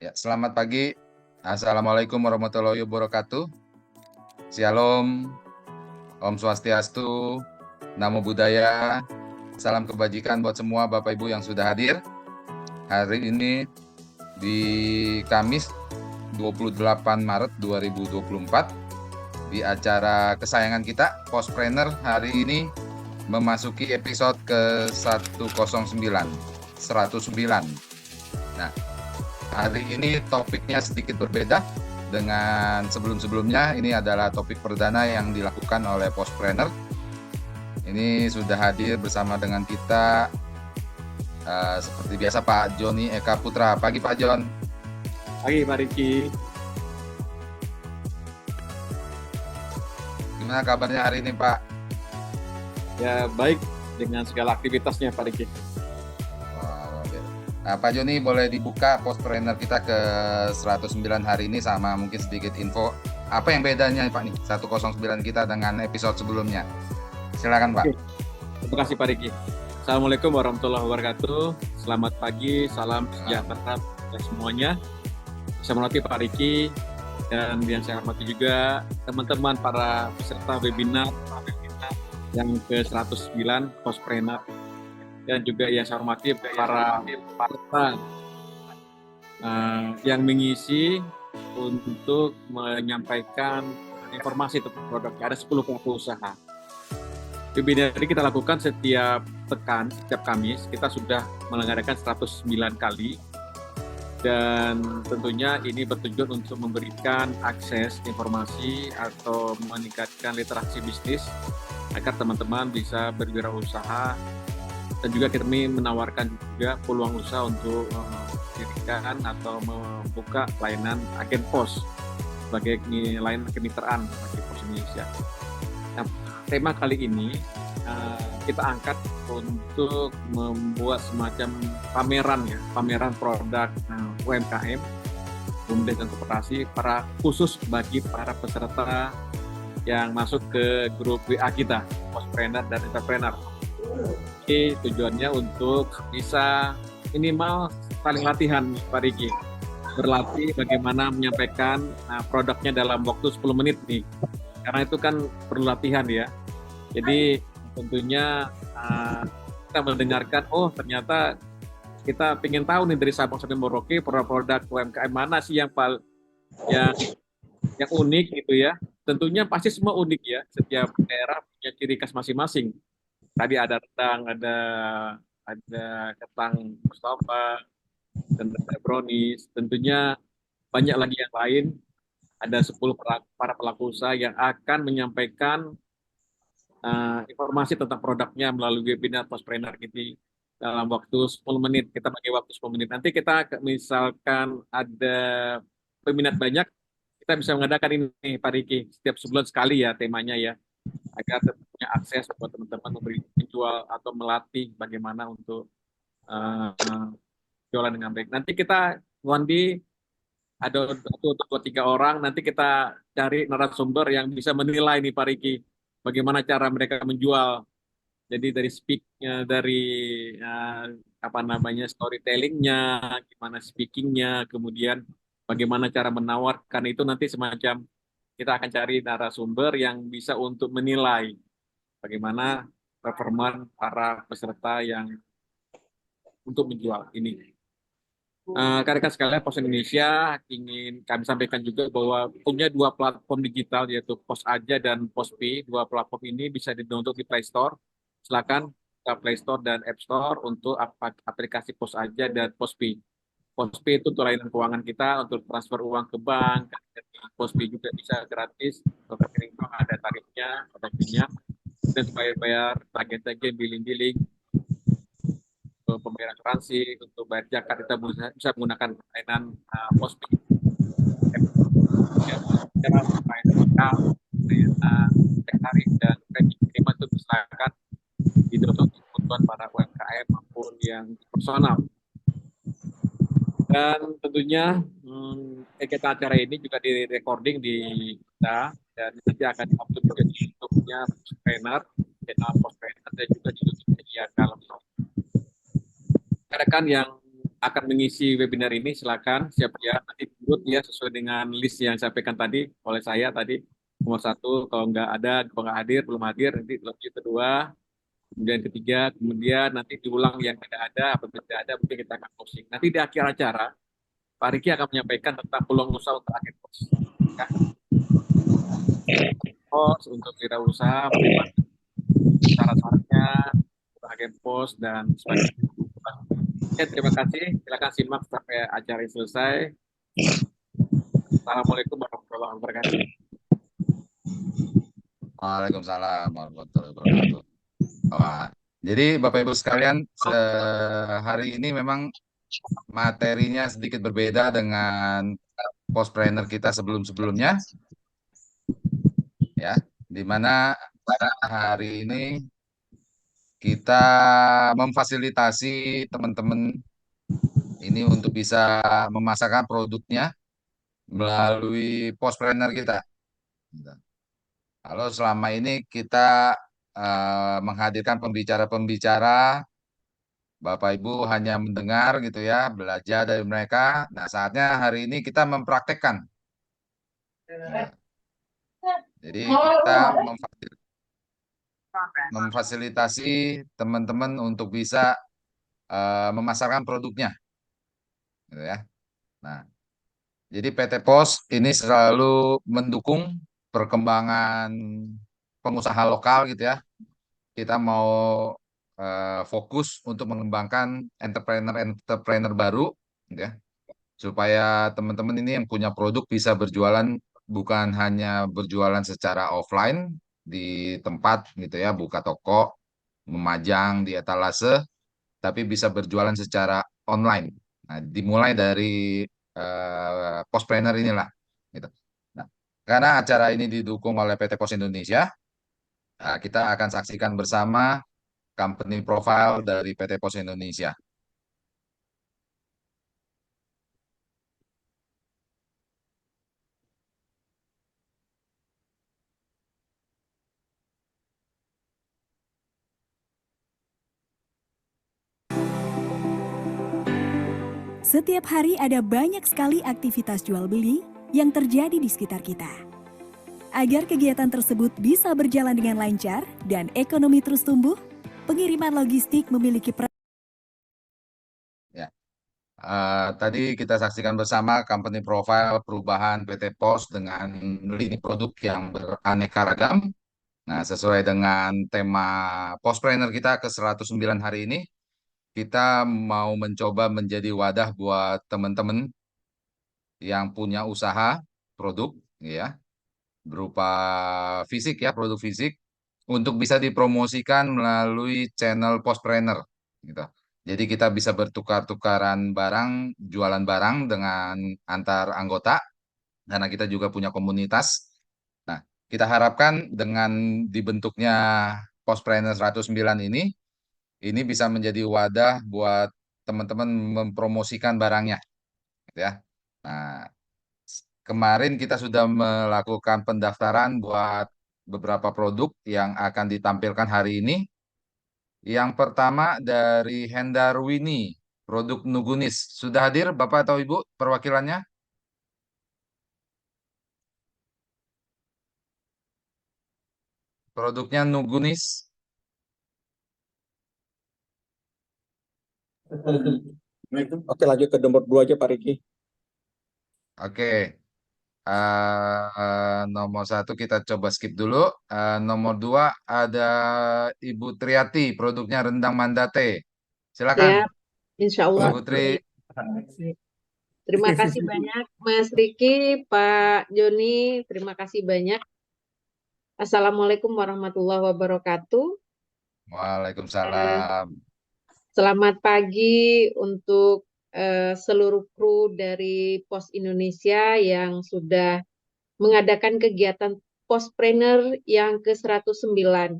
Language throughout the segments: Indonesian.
Ya, selamat pagi. Assalamualaikum warahmatullahi wabarakatuh. Shalom, Om Swastiastu, Namo Buddhaya, salam kebajikan buat semua Bapak Ibu yang sudah hadir. Hari ini di Kamis 28 Maret 2024 di acara kesayangan kita, Postpreneur hari ini memasuki episode ke-109. Nah, hari ini topiknya sedikit berbeda dengan sebelum-sebelumnya. Ini adalah topik perdana yang dilakukan oleh Postpreneur. Ini sudah hadir bersama dengan kita seperti biasa Pak Joni Eka Putra. Pagi Pak Jon. Pagi Pak Riki. Gimana kabarnya hari ini Pak? Ya baik dengan segala aktivitasnya Pak Riki. Nah, Pak Joni boleh dibuka Postpreneur kita ke 109 hari ini sama mungkin sedikit info apa yang bedanya Pak nih 109 kita dengan episode sebelumnya. Silakan Pak. Oke. Terima kasih Pak Riki. Assalamualaikum warahmatullahi wabarakatuh. Selamat pagi, salam sejahtera untuk semuanya. Saya hormati Pak Riki dan yang saya hormati juga teman-teman para peserta webinar yang ke-109 Postpreneur. Dan juga yang saya hormati para peserta yang mengisi untuk menyampaikan informasi tentang produknya. Ada 10 pelaku usaha. Webinar ini kita lakukan setiap pekan, setiap Kamis. Kita sudah menyelenggarakan 109 kali. Dan tentunya ini bertujuan untuk memberikan akses informasi atau meningkatkan literasi bisnis agar teman-teman bisa berwirausaha. Dan juga kami menawarkan juga peluang usaha untuk mendirikan atau membuka layanan agen pos sebagai layanan kemitraan bagi Pos Indonesia. Nah, tema kali ini kita angkat untuk membuat semacam pameran produk UMKM, kemudian dan koperasi khusus bagi para peserta yang masuk ke grup WA kita, Postpreneur dan Entrepreneur. Jadi tujuannya untuk bisa minimal saling latihan Pak Riki, berlatih bagaimana menyampaikan produknya dalam waktu 10 menit nih, karena itu kan perlu latihan ya. Jadi tentunya kita mendengarkan, oh ternyata kita ingin tahu nih dari Sabang sampai Merauke produk-produk UMKM mana sih yang unik gitu ya. Tentunya pasti semua unik ya, setiap daerah punya ciri khas masing-masing. Tadi ada rendang, ada kentang Mustafa, dan ada brownies. Tentunya banyak lagi yang lain. Ada 10 para pelaku usaha yang akan menyampaikan informasi tentang produknya melalui webinar Postpreneur ini dalam waktu 10 menit. Kita pakai waktu 10 menit. Nanti kita misalkan ada peminat banyak, kita bisa mengadakan ini Pak Riki setiap sebulan sekali ya temanya ya, agar punya akses buat teman-teman menjual atau melatih bagaimana untuk jualan dengan baik. Nanti kita ada 2-3 orang, nanti kita cari narasumber yang bisa menilai nih Pak Riki, bagaimana cara mereka menjual. Jadi dari speak-nya, dari storytelling-nya, gimana speaking-nya, kemudian bagaimana cara menawarkan itu nanti semacam kita akan cari narasumber yang bisa untuk menilai bagaimana performa para peserta yang untuk menjual ini. Rekan-rekan sekalian, Pos Indonesia ingin kami sampaikan juga bahwa punya 2 platform digital, yaitu Pos Aja dan Pospi. 2 platform ini bisa di-download di Play Store. Silakan ke Play Store dan App Store untuk aplikasi Pos Aja dan Pospi. Pospi itu untuk layanan keuangan kita, untuk transfer uang ke bank. Pospi juga bisa gratis, untuk rekening bank ada tarifnya, ada fee-nya. Dan bayar tagihan-tagihan, billing-billing, untuk pembayaran asuransi, untuk bayar zakat, kita bisa menggunakan layanan Pospi. Cara cek tarif dan kredit minimal itu silakan didownload untuk kebutuhan para UMKM maupun yang personal. Dan tentunya kegiatan acara ini juga di-recording di kita dan nanti akan di-upload juga di YouTube-nya Postpreneur, channel Postpreneur, dan juga di YouTube media kalau rekan yang akan mengisi webinar ini, silakan siap ya, nanti turut ya sesuai dengan list yang disampaikan tadi oleh saya tadi. Nomor satu, kalau kalau nggak hadir, belum hadir, nanti lanjut kedua, kemudian ketiga, kemudian nanti diulang yang tidak ada, apabila tidak ada, mungkin kita akan closing. Nanti di akhir acara, Pak Riki akan menyampaikan tentang peluang usaha untuk akhir kos. Ya, kos untuk wirausaha, bagaimana syarat-syaratnya, untuk akhir pos dan sebagainya. Oke, terima kasih. Silakan simak sampai acara ini selesai. Assalamualaikum warahmatullahi wabarakatuh. Waalaikumsalam warahmatullahi wabarakatuh. Wah, jadi Bapak Ibu sekalian, hari ini memang materinya sedikit berbeda dengan postpreneur kita sebelum-sebelumnya, ya, di mana pada hari ini kita memfasilitasi teman-teman ini untuk bisa memasarkan produknya melalui postpreneur kita. Kalau selama ini kita menghadirkan pembicara-pembicara, Bapak Ibu hanya mendengar gitu ya, belajar dari mereka. Nah, saatnya hari ini kita mempraktekkan. Gitu. Jadi kita memfasilitasi teman-teman untuk bisa memasarkan produknya, gitu ya. Nah, jadi PT Pos ini selalu mendukung perkembangan pengusaha lokal gitu ya. Kita mau fokus untuk mengembangkan entrepreneur-entrepreneur baru, gitu ya, supaya teman-teman ini yang punya produk bisa berjualan bukan hanya berjualan secara offline di tempat gitu ya, buka toko, memajang di etalase, tapi bisa berjualan secara online. Nah, dimulai dari Postpreneur inilah, gitu. Nah, karena acara ini didukung oleh PT Pos Indonesia, nah, kita akan saksikan bersama company profile dari PT Pos Indonesia. Setiap hari ada banyak sekali aktivitas jual beli yang terjadi di sekitar kita. Agar kegiatan tersebut bisa berjalan dengan lancar dan ekonomi terus tumbuh, pengiriman logistik memiliki peran. Ya. Tadi kita saksikan bersama company profile perubahan PT Pos dengan lini produk yang beraneka ragam. Nah, sesuai dengan tema Postpreneur kita ke 109 hari ini, kita mau mencoba menjadi wadah buat teman-teman yang punya usaha produk, ya, berupa fisik ya, produk fisik, untuk bisa dipromosikan melalui channel Postpreneur, gitu. Jadi kita bisa bertukar-tukaran barang, jualan barang dengan antar anggota, karena kita juga punya komunitas. Nah, kita harapkan dengan dibentuknya Postpreneur 109 ini bisa menjadi wadah buat teman-teman mempromosikan barangnya, gitu ya. Nah, kemarin kita sudah melakukan pendaftaran buat beberapa produk yang akan ditampilkan hari ini. Yang pertama dari Hendarwini, produk Nugunis. Sudah hadir Bapak atau Ibu perwakilannya? Produknya Nugunis. Oke, lanjut ke nomor 2 aja Pak Riki. Oke. Nomor satu kita coba skip dulu. Nomor dua ada Ibu Triati, produknya rendang mandate. Silakan, Siap, insya Allah. Ibu Tri. Terima kasih banyak, Mas Riki, Pak Joni. Terima kasih banyak. Assalamualaikum warahmatullahi wabarakatuh. Waalaikumsalam. Selamat pagi untuk seluruh kru dari Pos Indonesia yang sudah mengadakan kegiatan Postpreneur yang ke-109.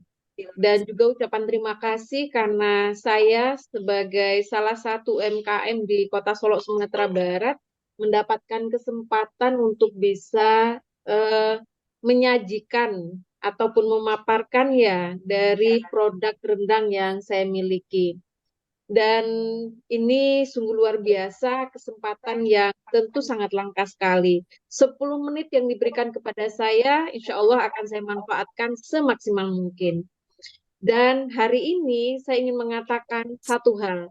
Dan juga ucapan terima kasih karena saya sebagai salah satu UMKM di Kota Solo, Sumatera Barat mendapatkan kesempatan untuk bisa menyajikan ataupun memaparkan ya dari produk rendang yang saya miliki. Dan ini sungguh luar biasa, kesempatan yang tentu sangat langka sekali. 10 menit yang diberikan kepada saya, insya Allah akan saya manfaatkan semaksimal mungkin. Dan hari ini saya ingin mengatakan satu hal,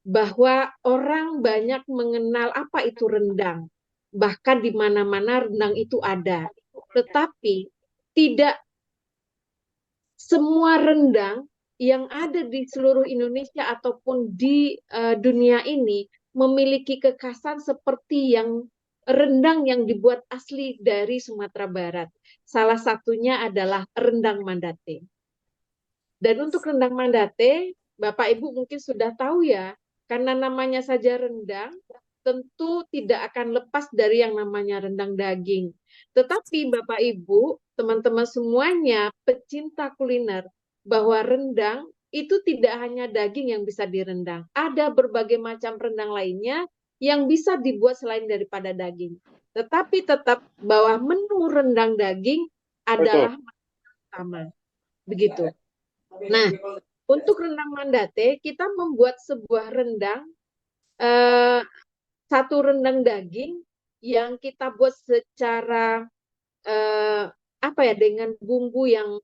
bahwa orang banyak mengenal apa itu rendang. Bahkan di mana-mana rendang itu ada. Tetapi tidak semua rendang yang ada di seluruh Indonesia ataupun di dunia ini memiliki kekhasan seperti yang rendang yang dibuat asli dari Sumatera Barat. Salah satunya adalah rendang Mandate. Dan untuk rendang Mandate, Bapak Ibu mungkin sudah tahu ya, karena namanya saja rendang, tentu tidak akan lepas dari yang namanya rendang daging. Tetapi Bapak Ibu, teman-teman semuanya, pecinta kuliner, bahwa rendang itu tidak hanya daging yang bisa direndang. Ada berbagai macam rendang lainnya yang bisa dibuat selain daripada daging. Tetapi tetap bahwa menu rendang daging adalah utama. Begitu. Nah, untuk rendang Mandate, kita membuat sebuah rendang, satu rendang daging yang kita buat secara dengan bumbu yang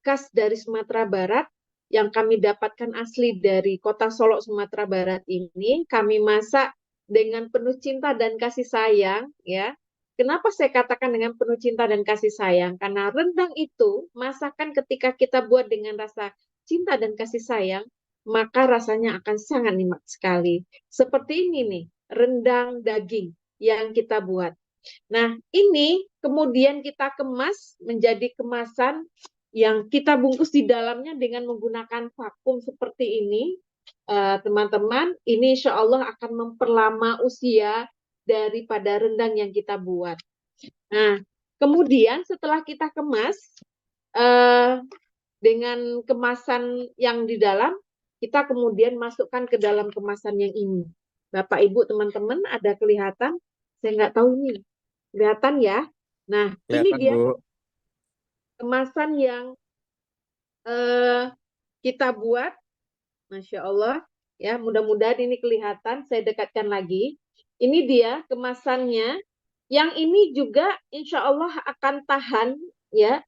khas dari Sumatera Barat, yang kami dapatkan asli dari kota Solok, Sumatera Barat ini, kami masak dengan penuh cinta dan kasih sayang, ya. Kenapa saya katakan dengan penuh cinta dan kasih sayang? Karena rendang itu, masakan ketika kita buat dengan rasa cinta dan kasih sayang, maka rasanya akan sangat nikmat sekali. Seperti ini nih, rendang daging yang kita buat. Nah, ini kemudian kita kemas menjadi kemasan yang kita bungkus di dalamnya dengan menggunakan vakum seperti ini. Teman-teman, ini insya Allah akan memperlama usia daripada rendang yang kita buat. Nah, kemudian setelah kita kemas dengan kemasan yang di dalam, kita kemudian masukkan ke dalam kemasan yang ini. Bapak, Ibu, teman-teman, ada kelihatan? Saya nggak tahu ini. Kelihatan ya? Nah, ini Kelihatan, dia Bu. kemasan yang kita buat. Masya Allah. Ya, mudah-mudahan ini kelihatan. Saya dekatkan lagi. Ini dia kemasannya. Yang ini juga insya Allah akan tahan ya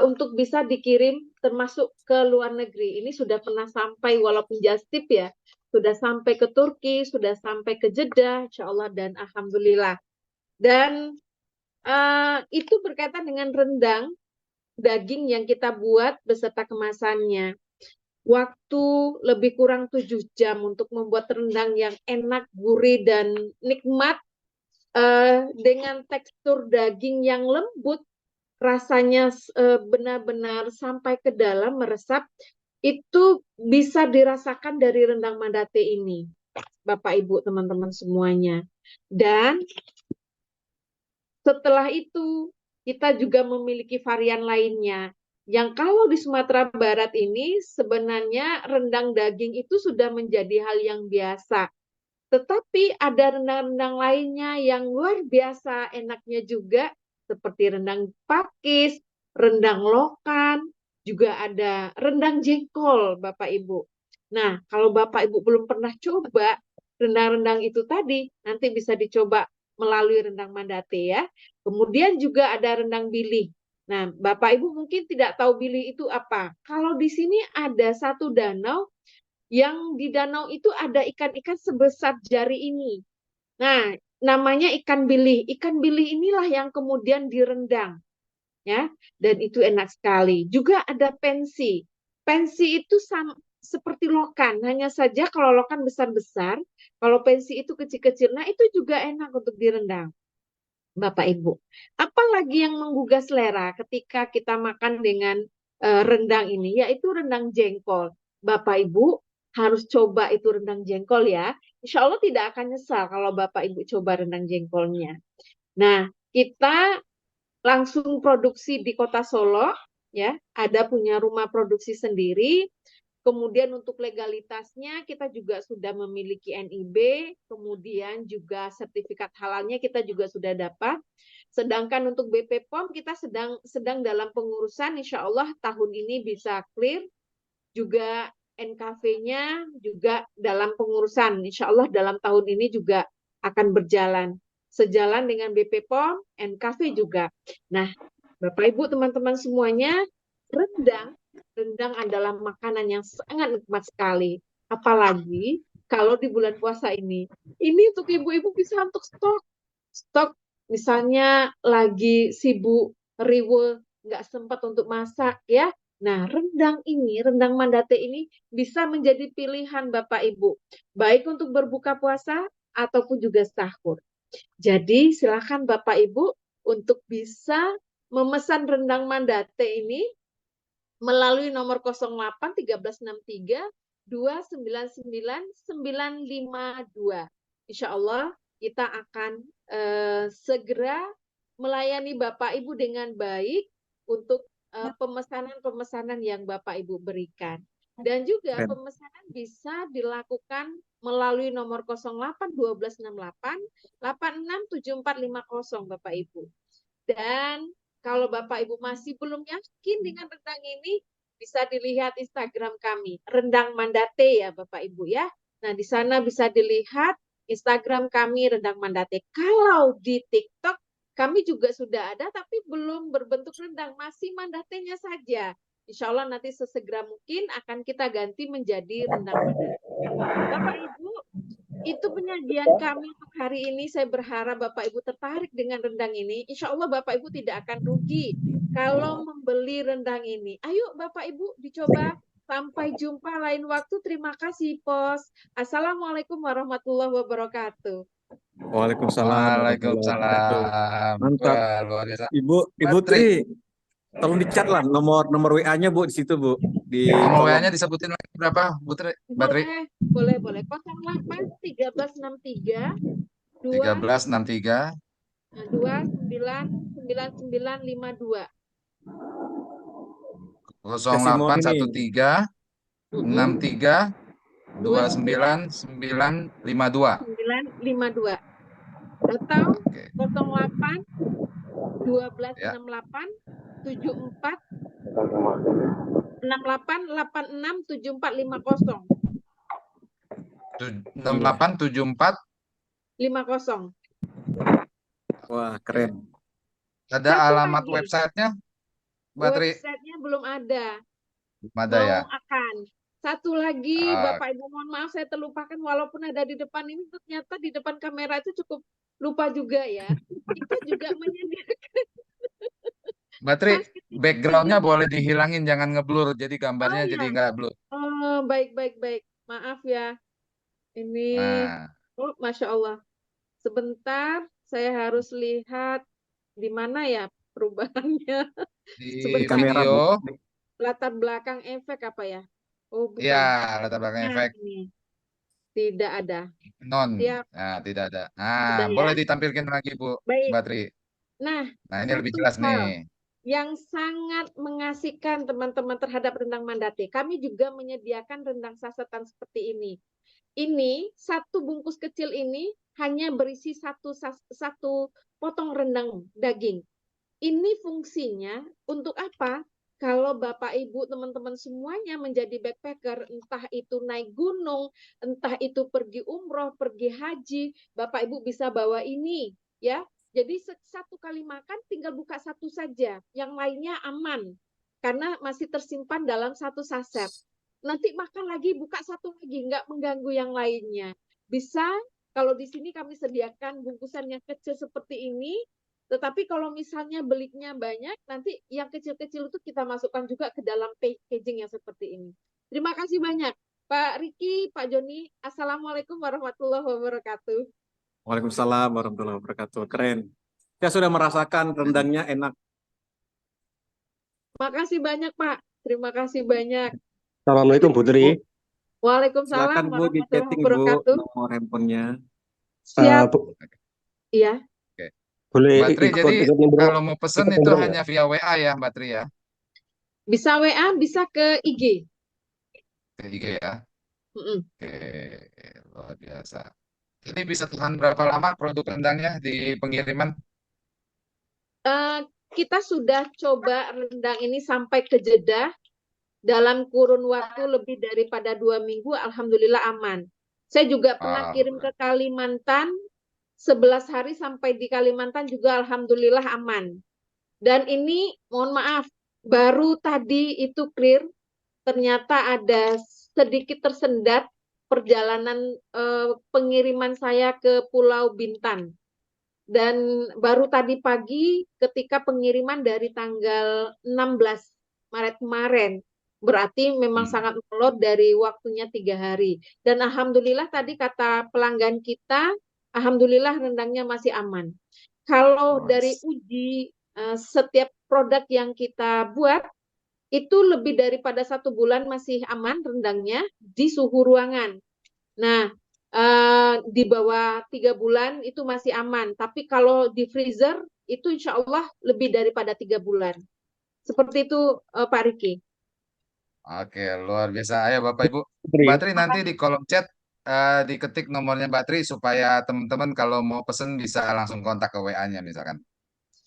untuk bisa dikirim termasuk ke luar negeri. Ini sudah pernah sampai walaupun just tip ya, sudah sampai ke Turki, sudah sampai ke Jeddah, insya Allah, dan alhamdulillah. Dan itu berkaitan dengan rendang daging yang kita buat beserta kemasannya. Waktu lebih kurang 7 jam untuk membuat rendang yang enak, gurih, dan nikmat dengan tekstur daging yang lembut, rasanya benar-benar sampai ke dalam, meresap. Itu bisa dirasakan dari rendang Mandate ini, Bapak Ibu, teman-teman semuanya. Dan setelah itu kita juga memiliki varian lainnya. Yang kalau di Sumatera Barat ini sebenarnya rendang daging itu sudah menjadi hal yang biasa. Tetapi ada rendang-rendang lainnya yang luar biasa enaknya juga, seperti rendang pakis, rendang lokan, juga ada rendang jengkol, Bapak Ibu. Nah, kalau Bapak Ibu belum pernah coba rendang-rendang itu tadi, nanti bisa dicoba melalui rendang Mandate ya. Kemudian juga ada rendang bilih. Nah, Bapak Ibu mungkin tidak tahu bilih itu apa. Kalau di sini ada satu danau yang di danau itu ada ikan-ikan sebesar jari ini. Nah, namanya ikan bilih. Ikan bilih inilah yang kemudian direndang, ya, dan itu enak sekali. Juga ada pensi. Pensi itu seperti lokan, hanya saja kalau lokan besar-besar, kalau pensi itu kecil-kecil. Nah, itu juga enak untuk direndang, Bapak Ibu. Apalagi yang menggugah selera ketika kita makan dengan rendang ini, yaitu rendang jengkol. Bapak Ibu harus coba itu rendang jengkol ya. Insya Allah tidak akan nyesal kalau Bapak Ibu coba rendang jengkolnya. Nah, kita langsung produksi di Kota Solo, ya, ada punya rumah produksi sendiri. Kemudian untuk legalitasnya kita juga sudah memiliki NIB, kemudian juga sertifikat halalnya kita juga sudah dapat. Sedangkan untuk BP POM kita sedang dalam pengurusan, insya Allah tahun ini bisa clear. Juga NKV-nya juga dalam pengurusan. Insya Allah dalam tahun ini juga akan berjalan. Sejalan dengan BP POM, NKV juga. Nah, Bapak Ibu teman-teman semuanya, rendang adalah makanan yang sangat nikmat sekali. Apalagi kalau di bulan puasa ini. Ini untuk ibu-ibu bisa untuk stok misalnya lagi sibuk riwe nggak sempat untuk masak ya. Nah, rendang mandate ini bisa menjadi pilihan Bapak Ibu, baik untuk berbuka puasa ataupun juga sahur. Jadi silakan Bapak Ibu untuk bisa memesan rendang mandate ini melalui nomor 08 1363 299 952. Insya Allah kita akan segera melayani Bapak Ibu dengan baik untuk pemesanan-pemesanan yang Bapak Ibu berikan. Dan juga pemesanan bisa dilakukan melalui nomor 08 1268 867450 Bapak Ibu. Dan kalau Bapak Ibu masih belum yakin dengan rendang ini, bisa dilihat Instagram kami, Rendang Mandate ya Bapak Ibu ya. Nah, di sana bisa dilihat Instagram kami Rendang Mandate. Kalau di TikTok kami juga sudah ada tapi belum berbentuk rendang, masih mandatenya saja. Insya Allah nanti sesegera mungkin akan kita ganti menjadi rendang mandate. Bapak Ibu, itu penyajian kami untuk hari ini. Saya berharap Bapak Ibu tertarik dengan rendang ini. Insya Allah Bapak Ibu tidak akan rugi kalau membeli rendang ini. Ayo Bapak Ibu dicoba. Sampai jumpa lain waktu. Terima kasih Pos. Assalamualaikum warahmatullahi wabarakatuh. Waalaikumsalam. Waalaikumsalam. Mantap. Wah, luar biasa. Ibu Tri, tolong dicat lah nomor WA-nya Bu di situ Bu. Di Nomor kolom. WA-nya disebutin lagi berapa, Bu Tri? Mbak Tri? Boleh. 08 1363 1363 299952. 0813 63 29952. 952 atau Oke. 08 1268 74 68 86 7450 6874. 50. Wah, keren. Ada Satu alamat lagi. websitenya, Mbak Tri? Websitenya belum ada. Ada ya? Akan. Satu lagi, Ah. Bapak Ibu mohon maaf saya terlupakan walaupun ada di depan ini, ternyata di depan kamera itu cukup lupa juga ya. Kita juga menyediakan. Mbak Tri, background-nya boleh dihilangin, jangan ngeblur, jadi gambarnya Oh, jadi iya. nggak blur. Oh, baik. Maaf ya. Ini, Nah, Masya Allah. Sebentar, saya harus lihat di mana ya perubahannya. di Sebentar. Kamera, video, Bu. Latar belakang efek apa ya? Oh, bukan. ya latar belakang Nah, efek ini. Tidak ada. non, Siap. nah tidak ada. Sudah ya? Boleh ditampilkan lagi Bu, Baik. Mbak Tri. Nah, Nah, ini lebih satu jelas hal nih. yang sangat mengasihkan teman-teman terhadap rendang mandate. Kami juga menyediakan rendang sasetan seperti ini. Ini satu bungkus kecil ini hanya berisi satu potong rendang daging. Ini fungsinya untuk apa? Kalau Bapak Ibu teman-teman semuanya menjadi backpacker, entah itu naik gunung, entah itu pergi umroh, pergi haji, Bapak Ibu bisa bawa ini ya. Jadi satu kali makan tinggal buka satu saja, yang lainnya aman karena masih tersimpan dalam satu saset. Nanti makan lagi buka satu lagi, nggak mengganggu yang lainnya. Bisa kalau di sini kami sediakan bungkusan yang kecil seperti ini. Tetapi kalau misalnya belinya banyak, nanti yang kecil-kecil itu kita masukkan juga ke dalam packaging yang seperti ini. Terima kasih banyak. Pak Riki, Pak Joni, Assalamualaikum warahmatullahi wabarakatuh. Waalaikumsalam warahmatullahi wabarakatuh. Keren. Saya sudah merasakan rendangnya enak. Makasih banyak, Pak. Terima kasih banyak. Assalamualaikum Bu Tri. Waalaikumsalam Silakan Bu di warahmatullahi chatting Bu wabarakatuh. nomor handphonenya. Siap. Bu, Iya. boleh Mbak Tri, ikut jadi nimbrung- kalau mau pesen ikut itu nimbrung hanya via WA ya, Mbak Tri ya? Bisa WA, bisa ke IG. Ke IG ya? Mm-mm. Oke, luar biasa. Ini bisa tahan berapa lama produk rendangnya di pengiriman? Kita sudah coba rendang ini sampai ke Jeddah dalam kurun waktu lebih daripada 2 minggu, alhamdulillah aman. Saya juga pernah kirim ke Kalimantan, 11 hari sampai di Kalimantan juga alhamdulillah aman. Dan ini mohon maaf, baru tadi itu clear, ternyata ada sedikit tersendat perjalanan pengiriman saya ke Pulau Bintan. Dan baru tadi pagi ketika pengiriman dari tanggal 16 Maret kemarin, berarti memang sangat molor dari waktunya 3 hari. Dan alhamdulillah tadi kata pelanggan kita, alhamdulillah rendangnya masih aman. Kalau dari uji setiap produk yang kita buat, itu lebih daripada 1 bulan masih aman rendangnya di suhu ruangan. Nah, di bawah 3 bulan itu masih aman. Tapi kalau di freezer itu insya Allah lebih daripada 3 bulan. Seperti itu, Pak Riki. Oke, luar biasa. Ayo Bapak Ibu. Mbak Tri nanti di kolom chat diketik nomornya Mbak Tri supaya teman-teman kalau mau pesen bisa langsung kontak ke WA-nya misalkan.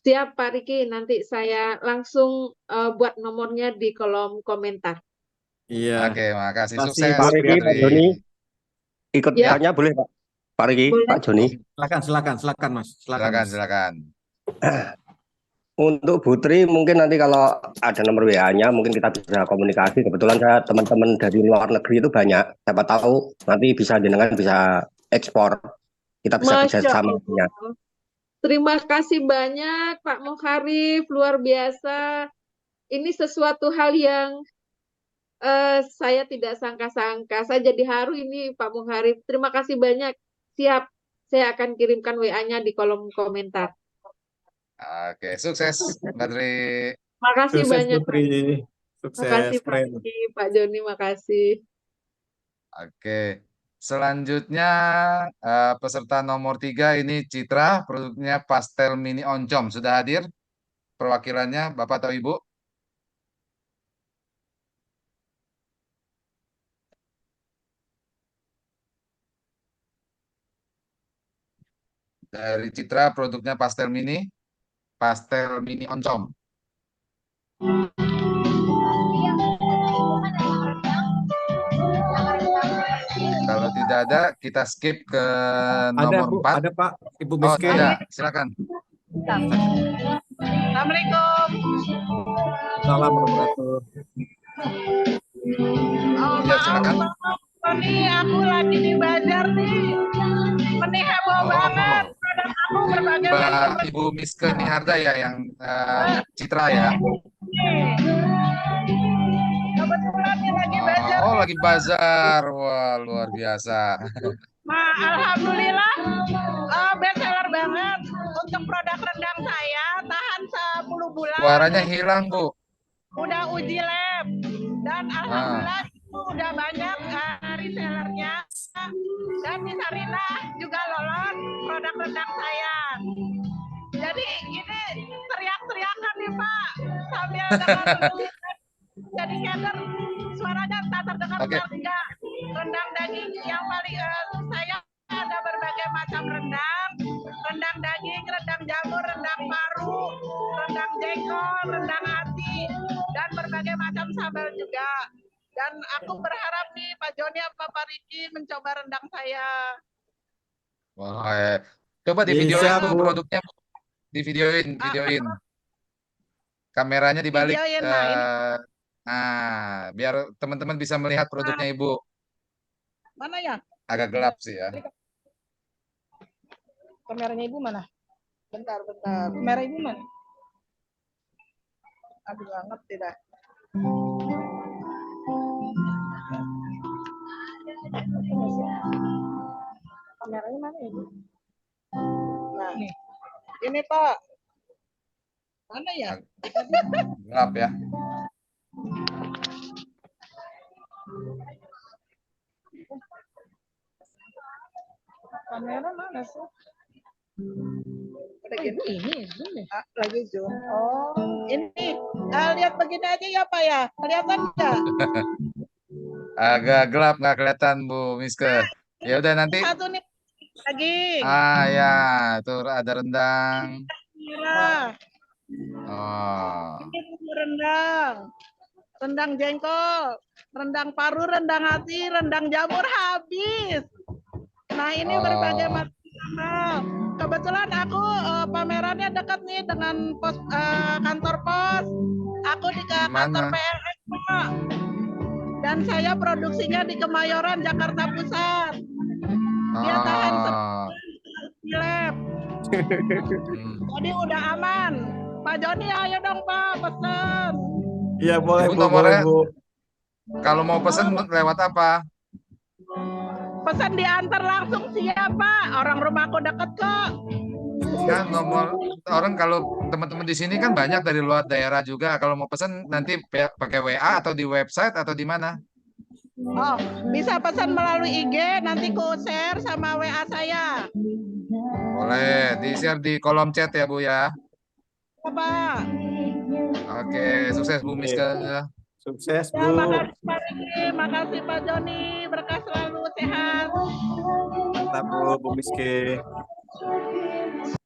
Siap Pak Riki, nanti saya langsung buat nomornya di kolom komentar. Iya. Oke, makasih. Terima kasih, Sukses Pak Riki, Mbak Pak Tri. Joni, ikut Ya. tanya boleh Pak? Pak Riki, Boleh. Pak Joni. Silakan Mas. Silakan, Mas. silakan. Untuk Bu Tri mungkin nanti kalau ada nomor WA-nya mungkin kita bisa komunikasi. Kebetulan saya teman-teman dari luar negeri itu banyak. Siapa tahu nanti bisa jenengan bisa ekspor. Kita bisa Masya kerjasama. Allah. Terima kasih banyak Pak Mukharif, luar biasa. Ini sesuatu hal yang saya tidak sangka-sangka. Saya jadi haru ini Pak Mukharif. Terima kasih banyak. Siap, saya akan kirimkan WA-nya di kolom komentar. Oke, sukses Mbak Tri. Makasih Sukses banyak. Putri. Makasih Pak Keren. Riki, Pak Joni, makasih. Oke, selanjutnya peserta nomor 3 ini Citra, produknya pastel mini oncom. Sudah hadir perwakilannya Bapak atau Ibu? Dari Citra, produknya pastel mini oncom. Kalau tidak ada, kita skip ke nomor 4. Ada Pak, Ibu Oh, Miske. tidak. Silakan. Assalamualaikum. Salam warahmatullahi. Oh, Ya, maaf silakan. Bang. Tony, aku lagi di bazar nih. Ini heboh banget. Produk aku berbagai macam. Ibu Miske Niharda ya yang Citra ya. Kebetulan nih lagi bazar. Oh, lagi bazar. Wah, luar biasa. Alhamdulillah best seller banget untuk produk rendang saya, tahan 10 bulan. Suaranya hilang, Bu. Udah uji lab dan alhamdulillah itu udah banyak resellernya, dan di Sarinah juga lolos produk rendang saya. Jadi ini teriak-teriakan nih Pak sambil dengar jadi keder, suaranya tak terdengar enggak. Rendang daging yang paling saya ada berbagai macam rendang daging, rendang jamur, rendang paru, rendang jengkol, rendang ati, dan berbagai macam sambal juga. Dan aku berharap nih Pak Joni sama Pak Riki mencoba rendang saya. Wah, coba di videoin tuh produknya, Bu. Di videoin. Kameranya dibalik. Videoin, Biar teman-teman bisa melihat produknya Ibu. Mana ya? Agak gelap sih ya. Kameranya Ibu mana? Bentar. Kamera Ibu mana? Aduh, nggak ngerti dah. Kameranya mana Ibu? Nah, ini Pak. Mana ya? Gelap ya. Kamera mana sih? Ini lagi zoom. Oh, ini lihat begini aja ya Pak ya. Kelihatan nggak? Agak gelap, nggak kelihatan Bu Miske. Ya udah nanti. Satu nih lagi. Ya, tuh ada rendang. Merah. Oh. Ini rendang. rendang jengkol, rendang paru, rendang hati, rendang jamur habis. Nah, ini berbagai Oh, macam. Kebetulan aku pamerannya dekat nih dengan kantor pos. Aku di di kantor mana? PLN, Pak. Dan saya produksinya di Kemayoran, Jakarta Pusat. Dia tahan Oh, di lab. hmm. Jadi udah aman. Pak Joni, ayo dong Pak, pesen. Iya boleh Ibu Bu, boleh nomornya Bu. kalau mau pesen lewat apa? Pesan diantar langsung siapa? Orang rumahku deket kok. Enggak, nomor orang kalau teman-teman di sini kan banyak dari luar daerah juga. Kalau mau pesen nanti pakai WA atau di website atau di mana? Oh, bisa pesan melalui IG, nanti ku share sama WA saya. Boleh, di-share di kolom chat ya, Bu ya. Ya, Pak. Oke, sukses Bu Oke, Miska. sukses Ya, Bu. makasih Pak Riki, makasih Pak Joni, berkah selalu sehat. Mantap Bu, Bu Miski.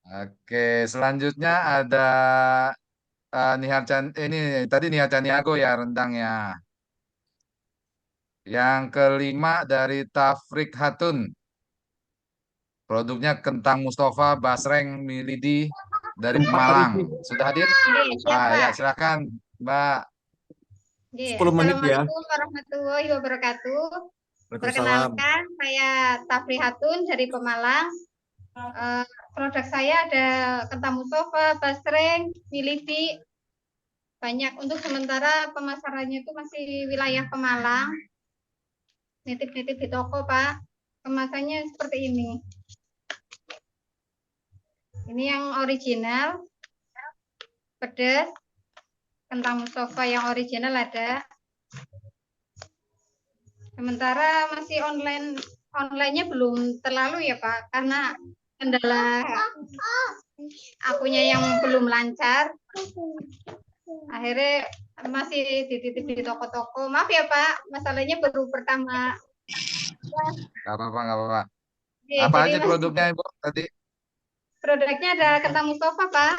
Oke, selanjutnya ada ini tadi Nihar Caniago ya rendangnya. Yang kelima dari Tafrik Hatun. Produknya kentang Mustafa Basreng Milidi dari Empat tadi Pemalang. sih, Sudah hadir? Oke, siap Ya, Pak. silakan, Mbak. Oke, 10 menit ya. Assalamualaikum warahmatullahi wabarakatuh. Waalaikumsalam. Perkenalkan, saya Tafri Hatun dari Pemalang. Produk saya ada kentang Mustafa, basreng, militi. Banyak untuk sementara pemasarannya itu masih wilayah Pemalang. Nitip-nitip di toko, Pak. Kemasannya seperti ini. Ini yang original, pedas. Kentang Mustafa yang original ada. Sementara masih onlinenya belum terlalu ya Pak, karena kendala akunya yang belum lancar. Akhirnya masih dititip di toko-toko. Maaf ya Pak, masalahnya baru pertama. Gak apa-apa, gak apa-apa. Oke, Apa jadi aja masih produknya, Ibu, tadi? produknya ada kentang Mustafa Pak,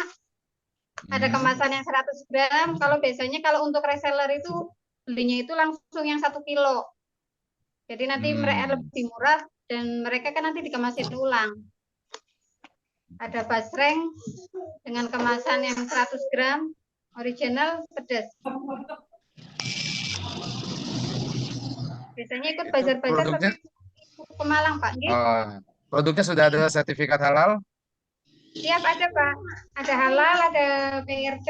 ada Hmm. kemasan yang 100 gram. Kalau biasanya kalau untuk reseller itu belinya itu langsung yang 1 kilo. Jadi nanti mereka lebih murah dan mereka kan nanti dikemasin ulang. Ada basreng dengan kemasan yang 100 gram, original, pedas. Biasanya ikut Itu bazar-bazar produknya, tapi Pemalang Pak. produknya sudah ada sertifikat halal? Siap ada Pak. Ada halal, ada PRT.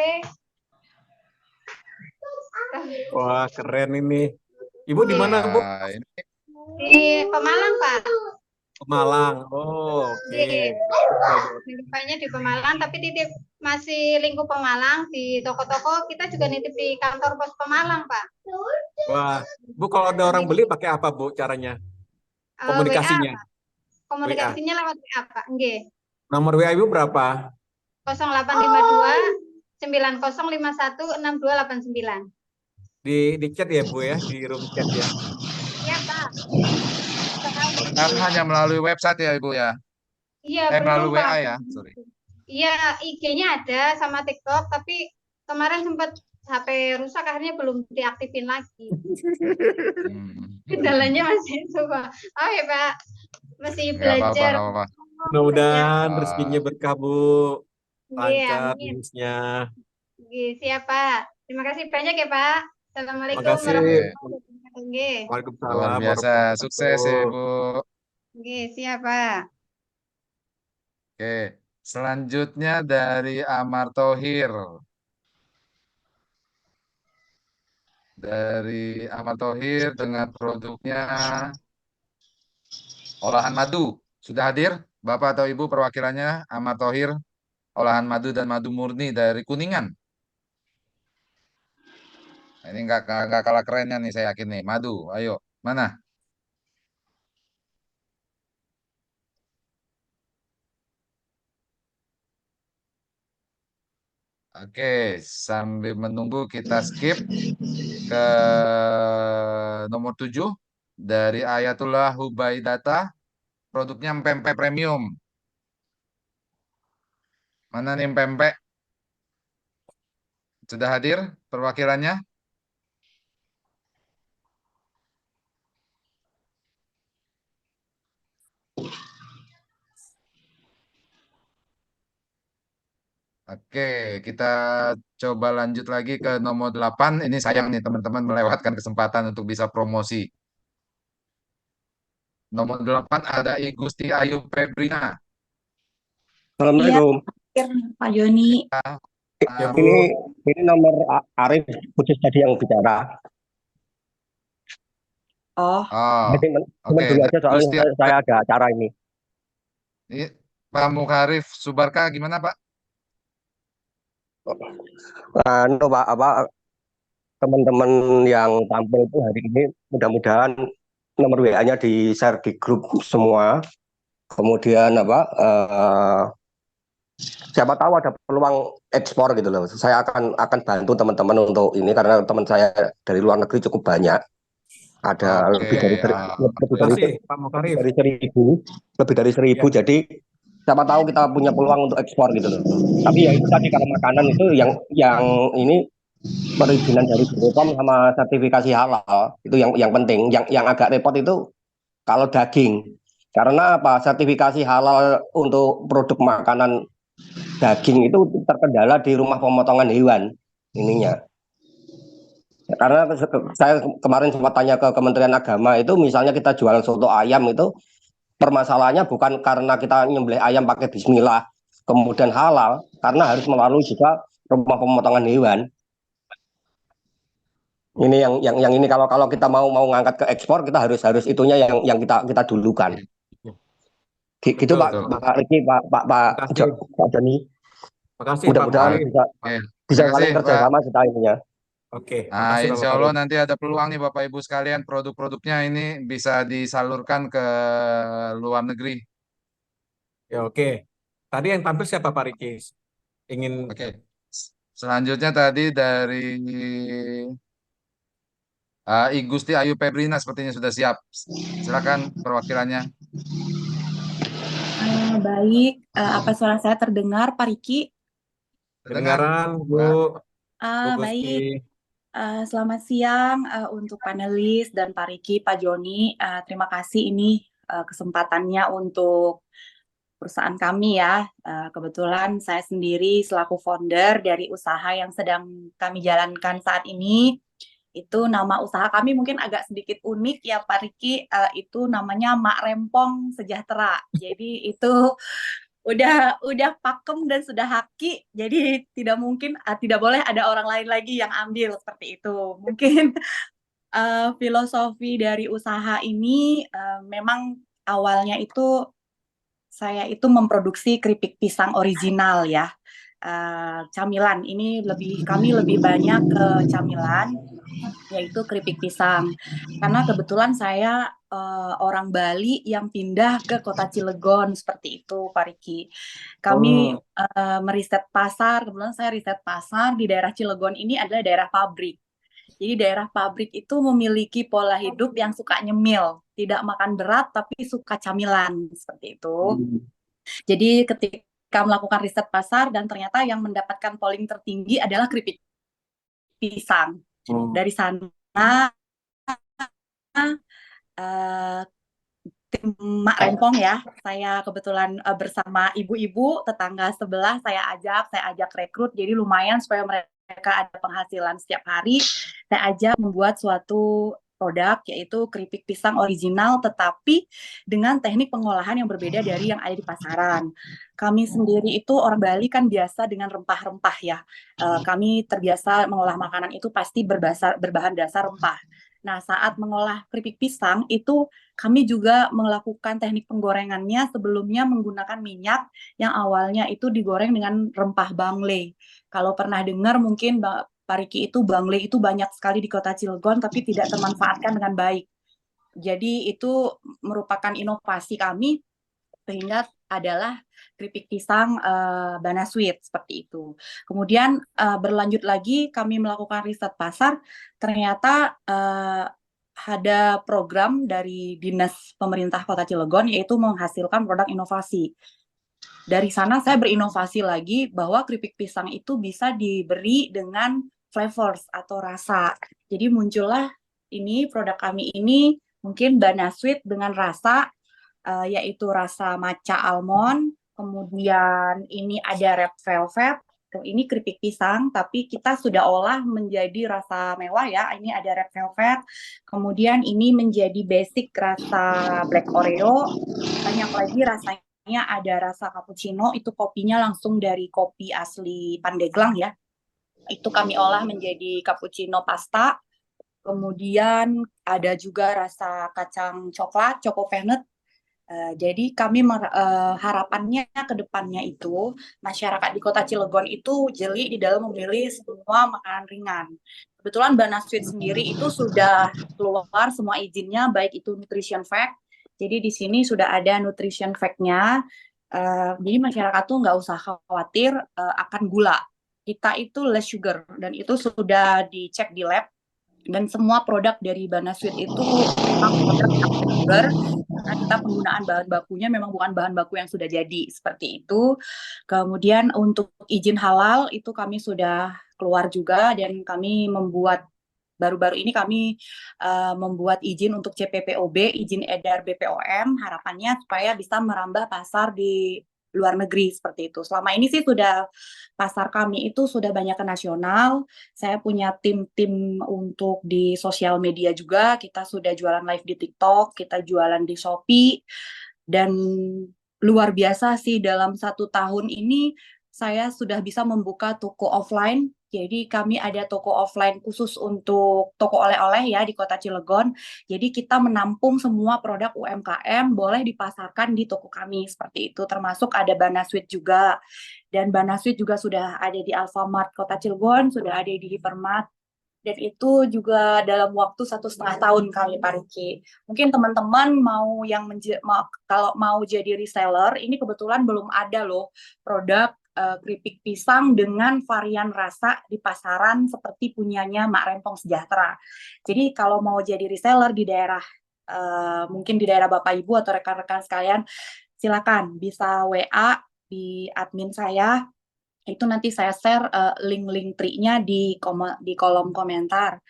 Wah, keren ini. Ibu di mana Bu? Ini Di Pemalang Pak. Pemalang. Oh, oke. Nitipnya di Pemalang, tapi titip masih lingkup Pemalang. Di toko-toko kita juga nitip di kantor pos Pemalang Pak. Wah, Bu kalau ada orang beli pakai apa Bu caranya? Komunikasinya? WA Pak. Komunikasinya lewat WA Pak. Nggih. Nomor WA Ibu berapa? 0852 9051 6289. Di chat ya Bu ya, di room chat ya. Iya Pak. sekarang hanya melalui website ya, Ibu ya? Iya Melalui belum Pak. WA ya, sorry. Iya IG-nya ada sama TikTok, tapi kemarin sempat HP rusak akhirnya belum diaktifin lagi. Kendalanya masih itu Pak. Oh ya Pak, masih Nggak apa-apa, belajar. nggak apa-apa. Mudah-mudahan Ah. rezekinya berkah Bu. Lancar Amin. bisnisnya. Siap Pak. Terima kasih banyak ya Pak. Assalamualaikum Terima kasih. warahmatullahi wabarakatuh. Nggih. Waalaikumsalam Luar biasa, warahmatullahi sukses ya wabarakatuh. Ibu. Siap Pak. Oke, selanjutnya dari Amar Thohir. Dari Amar Thohir dengan produknya olahan madu. Sudah hadir Bapak atau Ibu perwakilannya Amar Thohir, olahan madu dan madu murni dari Kuningan. Nah, ini nggak kalah kerennya nih saya yakin nih. Madu, ayo, mana? Oke, sambil menunggu kita skip ke nomor 7 dari Ayatullah Hubaidata, produknya pempek premium. Mana nih pempek? Sudah hadir perwakilannya? Oke, kita coba lanjut lagi ke nomor 8. Ini sayang nih teman-teman melewatkan kesempatan untuk bisa promosi. Nomor 8 ada I Gusti Ayu Febrina. Iya, Assalamualaikum. Pak Joni. Ya, Ah, Bu. Ini nomor Arif khusus tadi yang bicara. Oh, oh, Jadi oke. teman dulu aja soalnya Gusti, saya ada acara ini. ini Pak Mukharif Subarka gimana Pak? Anu, Pak, apa teman-teman yang tampil itu hari ini mudah-mudahan nomor WA-nya di-share di grup semua. Kemudian siapa tahu ada peluang ekspor gitu loh. Saya akan bantu teman-teman untuk ini karena teman saya dari luar negeri cukup banyak. Ada Oke, lebih Terima dari kasih, Pak Mukharif. lebih dari 1.000. Ya. Jadi siapa tahu kita punya peluang untuk ekspor gitu loh. Tapi ya itu tadi kalau makanan itu yang ini perizinan dari BPOM sama sertifikasi halal itu yang penting. Yang agak repot itu kalau daging. Karena apa? Sertifikasi halal untuk produk makanan daging itu terkendala di rumah pemotongan hewan ininya. Karena saya kemarin sempat tanya ke Kementerian Agama itu misalnya kita jualan soto ayam itu permasalahannya bukan karena kita nyembelih ayam pakai bismillah kemudian halal karena harus melalui juga rumah pemotongan hewan. Ini yang ini kalau kita mau ngangkat ke ekspor kita harus itunya yang kita dulukan. Gitu Betul. Pak Riki, Pak Joni. Makasih, Pak Mudah-mudahan Mukharif. oke. bisa Terima kasih saling kerja Pak. sama kita ininya. Oke, Nah, makasih, Pak insya Allah Mukharif. nanti ada peluang nih Bapak Ibu sekalian produk-produknya ini bisa disalurkan ke luar negeri. Ya, oke. Tadi yang tampil siapa, Pak Riki? Ingin Oke. Selanjutnya tadi dari I Gusti Ayu Febrina sepertinya sudah siap. Silakan perwakilannya. baik. Apa suara saya terdengar, Pak Riki? Terdengar, kedengaran, Bu? Mbak. Bu Gusti. Baik. Selamat siang untuk panelis dan Pak Riki, Pak Joni. Terima kasih ini kesempatannya untuk perusahaan kami ya. Kebetulan saya sendiri selaku founder dari usaha yang sedang kami jalankan saat ini. Itu nama usaha kami mungkin agak sedikit unik ya Pak Riki, itu namanya Mak Rempong Sejahtera. Jadi itu udah pakem dan sudah haki, jadi tidak mungkin tidak boleh ada orang lain lagi yang ambil seperti itu. Mungkin filosofi dari usaha ini memang awalnya itu saya itu memproduksi keripik pisang original ya. Camilan ini kami lebih banyak ke camilan, yaitu keripik pisang. Karena kebetulan saya orang Bali yang pindah ke kota Cilegon seperti itu, Pak Riki. Kami meriset pasar, kebetulan saya riset pasar di daerah Cilegon ini adalah daerah pabrik. Jadi daerah pabrik itu memiliki pola hidup yang suka nyemil, tidak makan berat tapi suka camilan seperti itu. Jadi ketika melakukan riset pasar dan ternyata yang mendapatkan polling tertinggi adalah keripik pisang. Dari sana tim Mak Rempong ya, saya kebetulan bersama ibu-ibu tetangga sebelah saya ajak rekrut, jadi lumayan supaya mereka ada penghasilan setiap hari. Saya ajak membuat suatu produk yaitu keripik pisang original tetapi dengan teknik pengolahan yang berbeda dari yang ada di pasaran. Kami sendiri itu orang Bali kan biasa dengan rempah-rempah ya. Kami terbiasa mengolah makanan itu pasti berbahan dasar rempah. Nah, saat mengolah keripik pisang itu kami juga melakukan teknik penggorengannya sebelumnya menggunakan minyak yang awalnya itu digoreng dengan rempah bangle. Kalau pernah dengar mungkin Pak Riki, itu bangle itu banyak sekali di kota Cilegon tapi tidak termanfaatkan dengan baik. Jadi itu merupakan inovasi kami sehingga adalah keripik pisang Banasweet seperti itu. Kemudian berlanjut lagi kami melakukan riset pasar, ternyata ada program dari Dinas Pemerintah Kota Cilegon yaitu menghasilkan produk inovasi. Dari sana saya berinovasi lagi bahwa keripik pisang itu bisa diberi dengan flavors atau rasa. Jadi muncullah ini produk kami ini mungkin Banasweet dengan rasa yaitu rasa matcha almond, kemudian ini ada red velvet, Ini keripik pisang, tapi kita sudah olah menjadi rasa mewah ya. Ini ada red velvet, kemudian ini menjadi basic rasa black Oreo. Banyak lagi rasanya, ada rasa cappuccino, itu kopinya langsung dari kopi asli Pandeglang ya. Itu kami olah menjadi cappuccino pasta. Kemudian ada juga rasa kacang coklat, Choco Peanut. Jadi kami harapannya ke depannya itu masyarakat di Kota Cilegon itu jeli di dalam memilih semua makanan ringan. Kebetulan Banasweet sendiri itu sudah keluar semua izinnya, baik itu nutrition fact. Jadi di sini sudah ada nutrition fact-nya. Jadi masyarakat tuh nggak usah khawatir akan gula. Kita itu less sugar dan itu sudah dicek di lab. Dan semua produk dari Banasweet itu memang produk sugar, karena kita penggunaan bahan bakunya memang bukan bahan baku yang sudah jadi, seperti itu. Kemudian untuk izin halal itu kami sudah keluar juga, dan kami membuat baru-baru ini kami membuat izin untuk CPPOB, izin edar BPOM, harapannya supaya bisa merambah pasar di luar negeri seperti itu. Selama ini sih sudah pasar kami itu sudah banyak ke nasional. Saya punya tim-tim untuk di sosial media juga. Kita sudah jualan live di TikTok, kita jualan di Shopee, dan luar biasa sih dalam 1 tahun ini saya sudah bisa membuka toko offline. Jadi kami ada toko offline khusus untuk toko oleh-oleh ya di Kota Cilegon. Jadi kita menampung semua produk UMKM boleh dipasarkan di toko kami seperti itu. Termasuk ada Banasweet juga. Dan Banasweet juga sudah ada di Alfamart Kota Cilegon, sudah ada di Hypermart. Dan itu juga dalam waktu 1,5 tahun kali Pak Riki. Mungkin teman-teman kalau mau jadi reseller, ini kebetulan belum ada loh produk keripik pisang dengan varian rasa di pasaran seperti punyanya Mak Rempong Sejahtera. Jadi kalau mau jadi reseller di daerah, mungkin di daerah Bapak Ibu atau rekan-rekan sekalian, silakan bisa WA di admin saya. Itu nanti saya share link-link triknya di kolom komentar.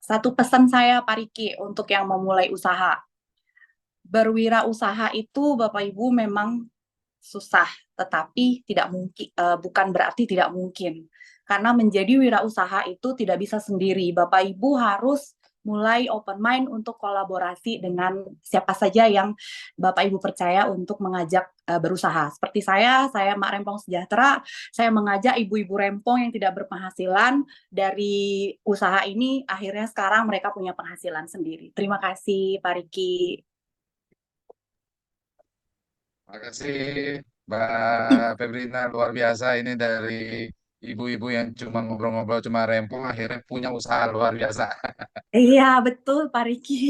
Satu pesan saya Pak Riki untuk yang memulai usaha. Berwirausaha itu Bapak Ibu memang susah, tetapi tidak mungkin, bukan berarti tidak mungkin. Karena menjadi wirausaha itu tidak bisa sendiri. Bapak Ibu harus mulai open mind untuk kolaborasi dengan siapa saja yang Bapak Ibu percaya untuk mengajak berusaha. Seperti saya Mak Rempong Sejahtera, saya mengajak ibu-ibu rempong yang tidak berpenghasilan dari usaha ini, akhirnya sekarang mereka punya penghasilan sendiri. Terima kasih Pak Riki. Terima kasih Mbak Febrina, luar biasa ini dari ibu-ibu yang cuma ngobrol-ngobrol cuma rempong akhirnya punya usaha luar biasa. Iya betul Pak Riki.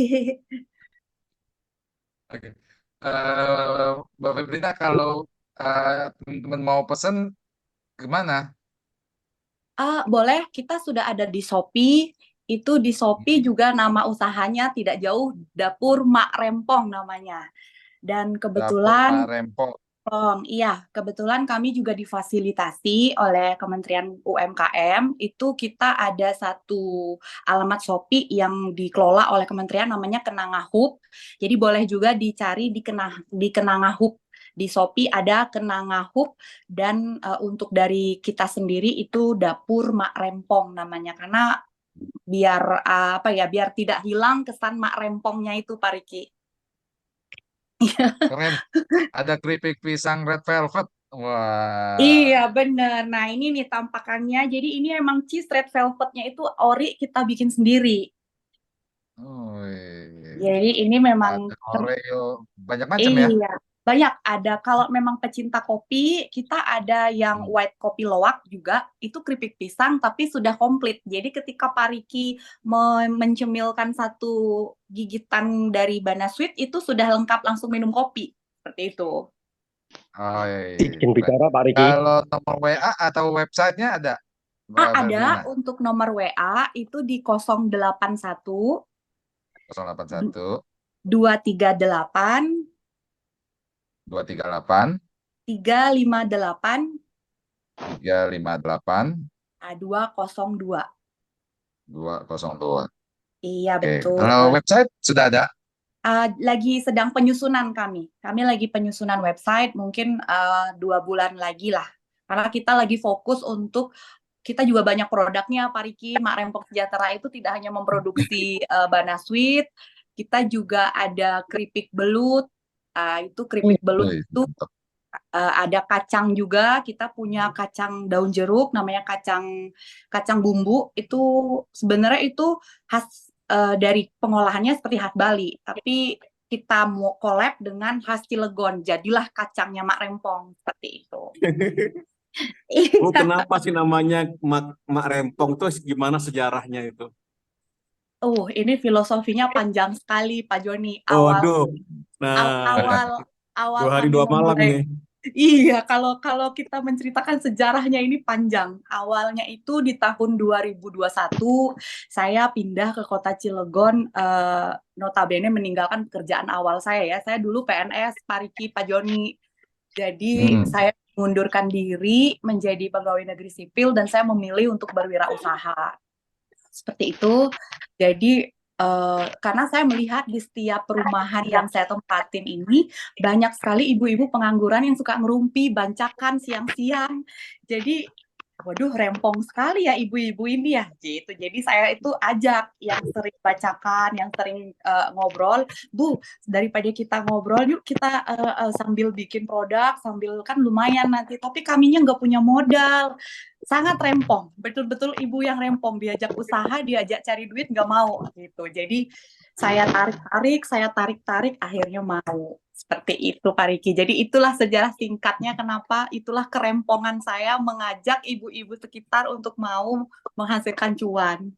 Oke. Mbak Febrina, kalau teman-teman mau pesen gimana? Boleh, kita sudah ada di Shopee. Itu di Shopee juga nama usahanya tidak jauh, Dapur Mak Rempong namanya. Dan Dapur kebetulan Mak Rempong. Iya, kebetulan kami juga difasilitasi oleh Kementerian UMKM. Itu kita ada satu alamat Shopee yang dikelola oleh Kementerian namanya Kenangahub. Jadi boleh juga dicari di Kenangahub. Di Shopee ada Kenangahub, dan untuk dari kita sendiri itu Dapur Mak Rempong namanya, karena biar biar tidak hilang kesan Mak Rempongnya itu Pak Riki. Keren. Ada keripik pisang red velvet. Wah. Iya bener. Nah ini nih tampakannya. Jadi ini emang cheese red velvetnya itu ori kita bikin sendiri. Oh, iya. Jadi ini memang Ada Oreo, banyak macam ya. iya banyak. Ada kalau memang pecinta kopi, kita ada yang white kopi loak juga. Itu keripik pisang tapi sudah komplit. Jadi ketika Pak Riki mencemilkan satu gigitan dari Banasweet itu sudah lengkap langsung minum kopi. Seperti itu. Oh, iya. Izin bicara Pak Riki. Kalau nomor WA atau websitenya ada? Mbak Ada Febrina? untuk nomor WA itu di 081 081 238 238 358 358 202. 202. Iya Oke. betul. Kalau website sudah ada? Lagi sedang penyusunan kami. Kami lagi penyusunan website, mungkin 2 bulan lagi lah Karena kita lagi fokus untuk kita juga banyak produknya, Pak Riki. Mak Rempong Sejahtera itu tidak hanya memproduksi Banasweet, kita juga ada keripik belut. Itu keripik belut Wih, itu mantap. ada kacang juga. Kita punya kacang daun jeruk, namanya kacang bumbu. Itu sebenarnya itu khas dari pengolahannya seperti khas Bali, tapi kita mau collab dengan khas Cilegon. Jadilah kacangnya Mak Rempong seperti itu. Bu, kenapa sih namanya Mak Rempong tuh gimana sejarahnya itu? Ini filosofinya panjang sekali, Pak Joni. Waduh, nah Awal 2 hari kami 2 malam memulai. nih. Iya, kalau kita menceritakan sejarahnya ini panjang. Awalnya itu di tahun 2021, saya pindah ke kota Cilegon, notabene meninggalkan pekerjaan awal saya ya. Saya dulu PNS, Pak Riki, Pak Joni. Jadi saya mengundurkan diri menjadi pegawai negeri sipil dan saya memilih untuk berwirausaha. Seperti itu. Jadi karena saya melihat di setiap perumahan yang saya tempatin ini banyak sekali ibu-ibu pengangguran yang suka ngerumpi, bancakan siang-siang. Jadi, waduh, rempong sekali ya ibu-ibu ini ya, gitu. Jadi saya itu ajak yang sering bacakan, yang sering ngobrol, Bu, daripada kita ngobrol, yuk kita sambil bikin produk, sambil kan lumayan nanti. Tapi kaminya nggak punya modal. Sangat rempong, betul-betul ibu yang rempong, diajak usaha, diajak cari duit nggak mau gitu. Jadi saya tarik-tarik, akhirnya mau. Seperti itu, Pak Riki. Jadi itulah sejarah singkatnya kenapa itulah kerempongan saya mengajak ibu-ibu sekitar untuk mau menghasilkan cuan.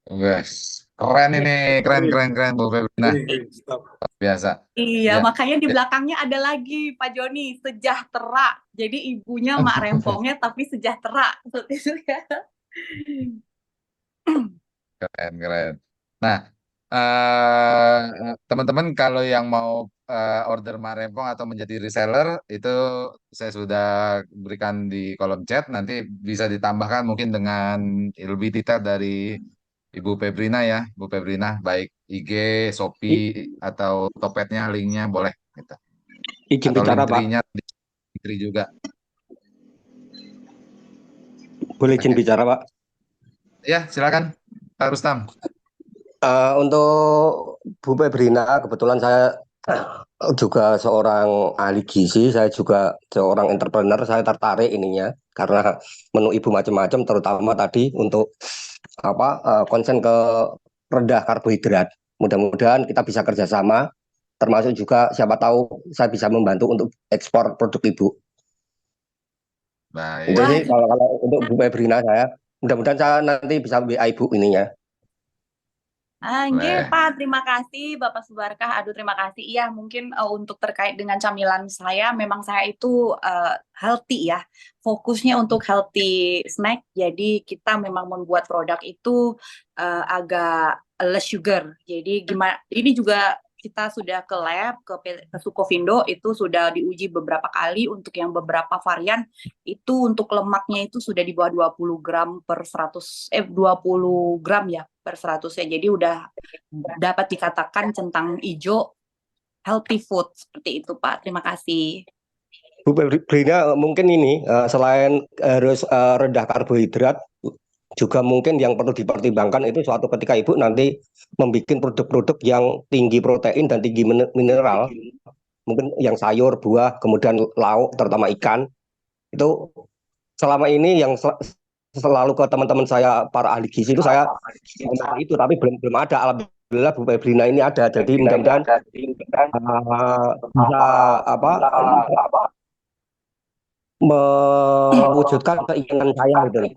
Wes, keren ini, keren Bu Febrina, Stop. biasa. Iya, Ya. makanya di belakangnya ada lagi, Pak Joni, sejahtera. Jadi ibunya Mak Rempongnya tapi sejahtera. Seperti itu ya. Keren. Nah, teman-teman kalau yang mau order Marempong atau menjadi reseller itu saya sudah berikan di kolom chat. Nanti bisa ditambahkan mungkin dengan lebih detail dari Ibu Febrina ya, Ibu Febrina, baik IG, Shopee atau Topetnya, linknya boleh gitu. Izin Atau bicara, link Pak. tree-nya di tree juga. Boleh izin bicara, Pak. Ya, silakan Pak Rustam. Untuk Bu Febrina, kebetulan saya juga seorang ahli gizi, saya juga seorang entrepreneur, saya tertarik ininya karena menu ibu macam-macam, terutama tadi untuk konsen ke rendah karbohidrat. Mudah-mudahan kita bisa kerjasama, termasuk juga siapa tahu saya bisa membantu untuk ekspor produk ibu. Baik. Itu sih kalau untuk Bu Febrina saya, mudah-mudahan saya nanti bisa WA ibu ininya. Nggih, Pak, terima kasih Bapak Subarkah. Aduh, terima kasih. Iya, mungkin untuk terkait dengan camilan saya, memang saya itu healthy ya. Fokusnya untuk healthy snack. Jadi kita memang membuat produk itu agak less sugar. Jadi gimana? Ini juga kita sudah ke lab, ke Sukovindo, itu sudah diuji beberapa kali untuk yang beberapa varian. Itu untuk lemaknya itu sudah di bawah 20 gram per 100, 20 gram ya per 100 ya. Jadi udah dapat dikatakan centang hijau healthy food seperti itu, Pak. Terima kasih. Bu Febrina, mungkin ini selain harus rendah karbohidrat, juga mungkin yang perlu dipertimbangkan itu suatu ketika ibu nanti membuat produk-produk yang tinggi protein dan tinggi mineral, mungkin yang sayur, buah, kemudian lauk, terutama ikan. Itu selama ini yang selalu ke teman-teman saya para ahli gizi itu saya itu, tapi belum ada. Alhamdulillah Bu Febrina ini ada, jadi mudah-mudahan bisa mewujudkan keinginan saya gitu.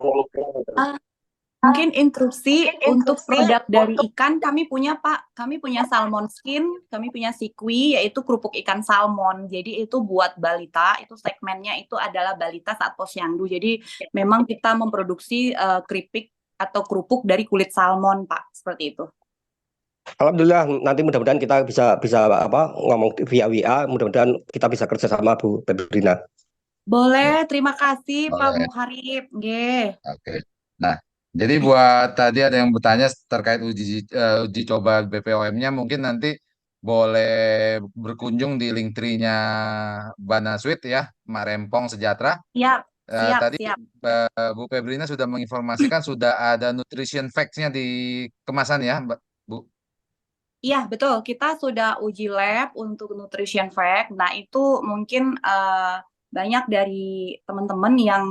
Mungkin instruksi untuk produk dari ikan kami punya, Pak. Kami punya salmon skin, kami punya sikwi, yaitu kerupuk ikan salmon. Jadi itu buat balita, itu segmennya itu adalah balita saat posyandu. Jadi memang kita memproduksi keripik atau kerupuk dari kulit salmon, Pak. Seperti itu. Alhamdulillah, nanti mudah-mudahan kita bisa ngomong via WA, mudah-mudahan kita bisa kerjasama Bu Febrina. Boleh, terima kasih Pak Boleh. Muharib. Nggih. Oke. Nah, jadi buat tadi ada yang bertanya terkait uji coba BPOM-nya, mungkin nanti boleh berkunjung di link tree-nya Banasweet ya, Mak Rempong Sejahtera. Ya. Siap, Tadi siap. Bu Febrina sudah menginformasikan sudah ada nutrition facts-nya di kemasan ya, Bu. Iya, betul. Kita sudah uji lab untuk nutrition fact. Nah, itu mungkin banyak dari teman-teman yang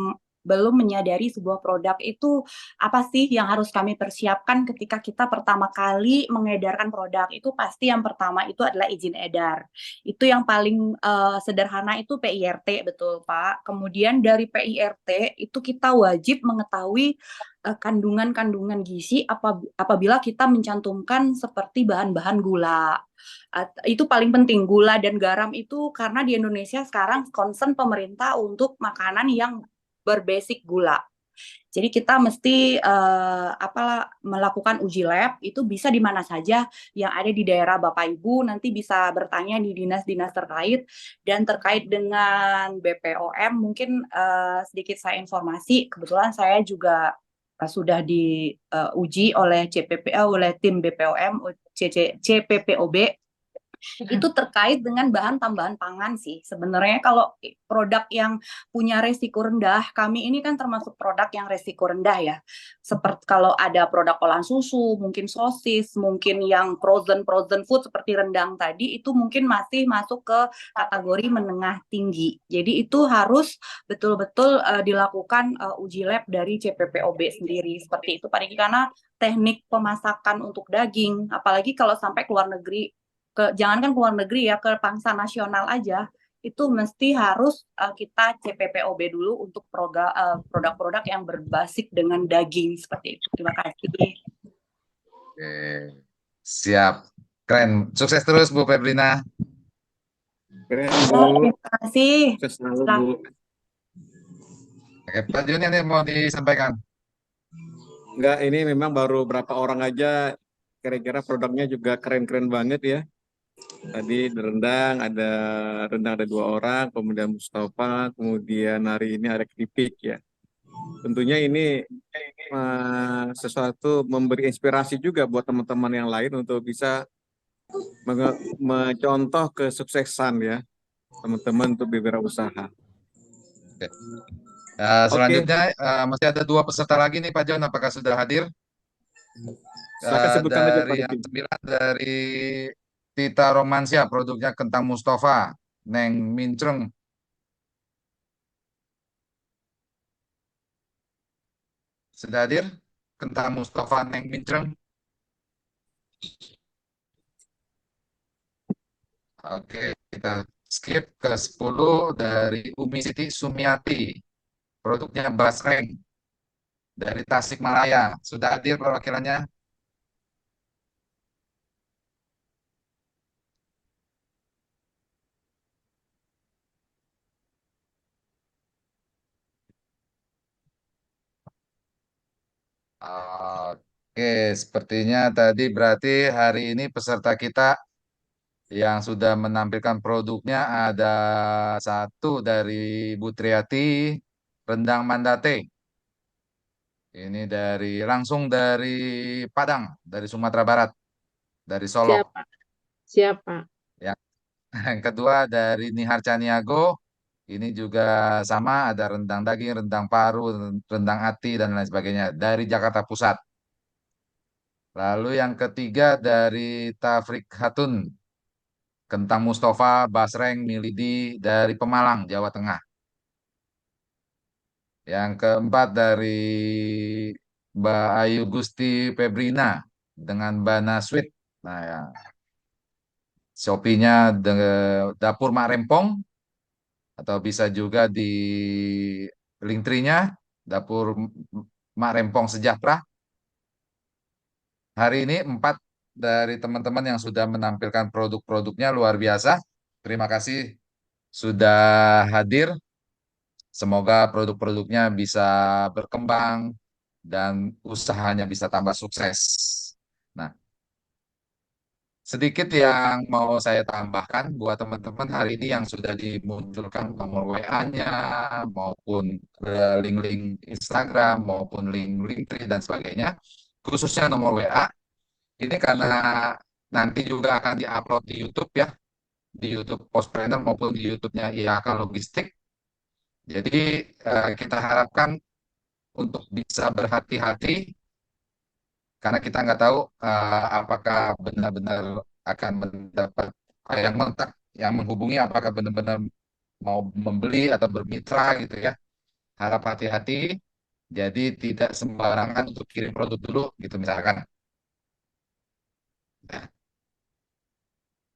belum menyadari sebuah produk itu apa sih yang harus kami persiapkan ketika kita pertama kali mengedarkan produk. Itu pasti yang pertama itu adalah izin edar. Itu yang paling sederhana itu PIRT, betul, Pak. Kemudian dari PIRT itu kita wajib mengetahui kandungan-kandungan gizi apabila kita mencantumkan seperti bahan-bahan gula. Itu paling penting, gula dan garam itu karena di Indonesia sekarang concern pemerintah untuk makanan yang berbasic gula. Jadi kita mesti melakukan uji lab itu bisa di mana saja yang ada di daerah Bapak Ibu, nanti bisa bertanya di dinas-dinas terkait. Dan terkait dengan BPOM mungkin sedikit saya informasi, kebetulan saya juga sudah diuji oleh oleh tim BPOM CPPOB itu terkait dengan bahan tambahan pangan sih. Sebenarnya kalau produk yang punya resiko rendah, kami ini kan termasuk produk yang resiko rendah ya. Seperti kalau ada produk olahan susu, mungkin sosis, mungkin yang frozen food seperti rendang tadi itu mungkin masih masuk ke kategori menengah tinggi. Jadi itu harus betul-betul dilakukan uji lab dari CPPOB sendiri seperti itu Pak Diki, karena teknik pemasakan untuk daging, apalagi kalau sampai ke luar negeri, jangankan ke luar negeri ya, ke bangsa nasional aja itu mesti harus kita CPPOB dulu untuk produk-produk yang berbasis dengan daging seperti itu. Terima kasih. Oke, siap. Keren. Sukses terus Bu Febrina. Keren, Bu. Terima kasih. Sukses selalu, Bu. Oke, Pak Joni ini mau disampaikan. Enggak, ini memang baru berapa orang aja, kira-kira produknya juga keren-keren banget ya. Tadi ada rendang ada 2 orang, kemudian Mustafa, kemudian hari ini ada keripik ya. Tentunya ini sesuatu memberi inspirasi juga buat teman-teman yang lain untuk bisa mencontoh kesuksesan ya teman-teman untuk berwirausaha. Oke. Selanjutnya masih ada 2 peserta lagi nih Pak Jon, apakah sudah hadir? Silakan sebutkan aja Pak Dari yang Diki. 9 dari Tita Romansia, produknya kentang Mustafa, Neng Mincreng. Sudah hadir? Kentang Mustafa, Neng Mincreng. Oke, kita skip ke 10 dari Umi Siti Sumiati, produknya Basreng dari Tasikmalaya. Sudah hadir perwakilannya? Oke, sepertinya tadi berarti hari ini peserta kita yang sudah menampilkan produknya ada 1 dari Bu Triati, rendang Mandate. Ini langsung dari Padang, dari Sumatera Barat, dari Solok. Siapa? Siapa? Ya. Yang kedua dari Nihar Caniago, ini juga sama, ada rendang daging, rendang paru, rendang ati, dan lain sebagainya, dari Jakarta Pusat. Lalu yang ketiga dari Tafrik Hatun, kentang Mustafa, Basreng, Milidi, dari Pemalang, Jawa Tengah. Yang keempat dari Mbak Ayu Gusti Febrina, dengan Bana Sweet. Nah ya, Shopee-nya Dapur Mak Rempong, atau bisa juga di Linktree-nya Dapur Mak Rempong Sejahtera. Hari ini 4 dari teman-teman yang sudah menampilkan produk-produknya luar biasa. Terima kasih sudah hadir. Semoga produk-produknya bisa berkembang dan usahanya bisa tambah sukses. Nah, sedikit yang mau saya tambahkan buat teman-teman hari ini yang sudah dimunculkan nomor WA-nya, maupun link-link Instagram, maupun link dan sebagainya, khususnya nomor WA. Ini karena nanti juga akan diupload di YouTube ya, di YouTube Postpreneur maupun di YouTube-nya IAK Logistik. Jadi kita harapkan untuk bisa berhati-hati karena kita nggak tahu apakah benar-benar akan mendapat yang mentak yang menghubungi apakah benar-benar mau membeli atau bermitra gitu ya. Harap hati-hati, jadi tidak sembarangan untuk kirim produk dulu gitu misalkan. Nah,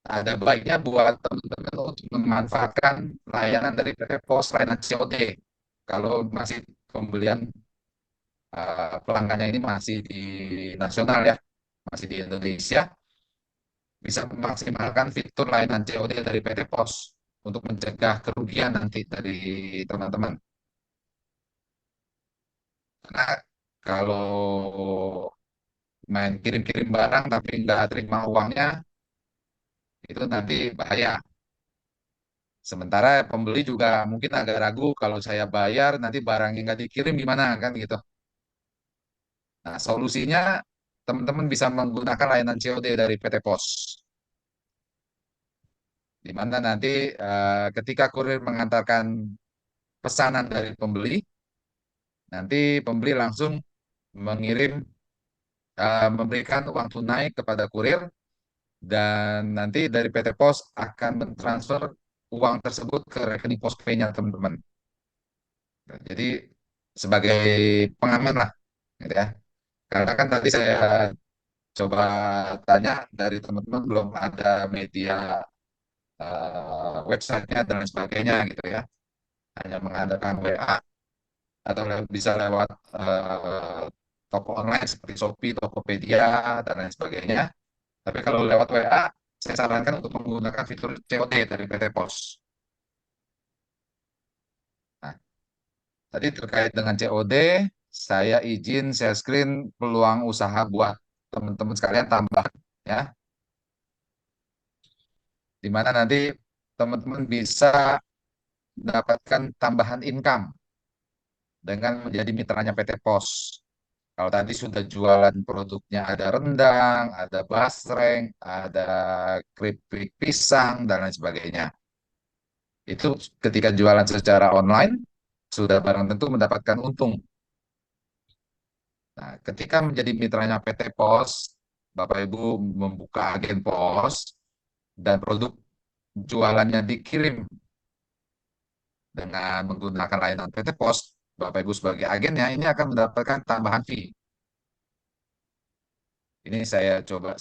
ada baiknya buat teman-teman untuk memanfaatkan layanan dari PT Pos layanan COD. Kalau masih pembelian pelanggannya ini masih di nasional ya, masih di Indonesia, bisa memaksimalkan fitur layanan COD dari PT Pos untuk mencegah kerugian nanti dari teman-teman. Karena kalau main kirim-kirim barang tapi nggak terima uangnya, itu nanti bahaya. Sementara pembeli juga mungkin agak ragu kalau saya bayar nanti barangnya nggak dikirim gimana kan gitu. Nah, solusinya teman-teman bisa menggunakan layanan COD dari PT Pos. Di mana nanti ketika kurir mengantarkan pesanan dari pembeli, nanti pembeli langsung mengirim memberikan uang tunai kepada kurir dan nanti dari PT Pos akan mentransfer uang tersebut ke rekening Postpay-nya teman-teman. Nah, jadi sebagai pengaman lah, gitu ya. Karena kan tadi saya coba tanya dari teman-teman belum ada media websitenya dan lain sebagainya gitu ya. Hanya mengandalkan WA atau bisa lewat toko online seperti Shopee, Tokopedia dan lain sebagainya. Tapi kalau lewat WA, saya sarankan untuk menggunakan fitur COD dari PT Pos. Nah, tadi terkait dengan COD, saya izin share screen peluang usaha buat teman-teman sekalian tambah ya, di mana nanti teman-teman bisa mendapatkan tambahan income dengan menjadi mitranya PT Pos. Kalau tadi sudah jualan produknya ada rendang, ada basreng, ada keripik pisang, dan lain sebagainya. Itu ketika jualan secara online, sudah barang tentu mendapatkan untung. Nah, ketika menjadi mitranya PT Pos, Bapak Ibu membuka agen pos, dan produk jualannya dikirim dengan menggunakan layanan PT Pos, Bapak Ibu sebagai agennya, ini akan mendapatkan tambahan fee. Ini saya coba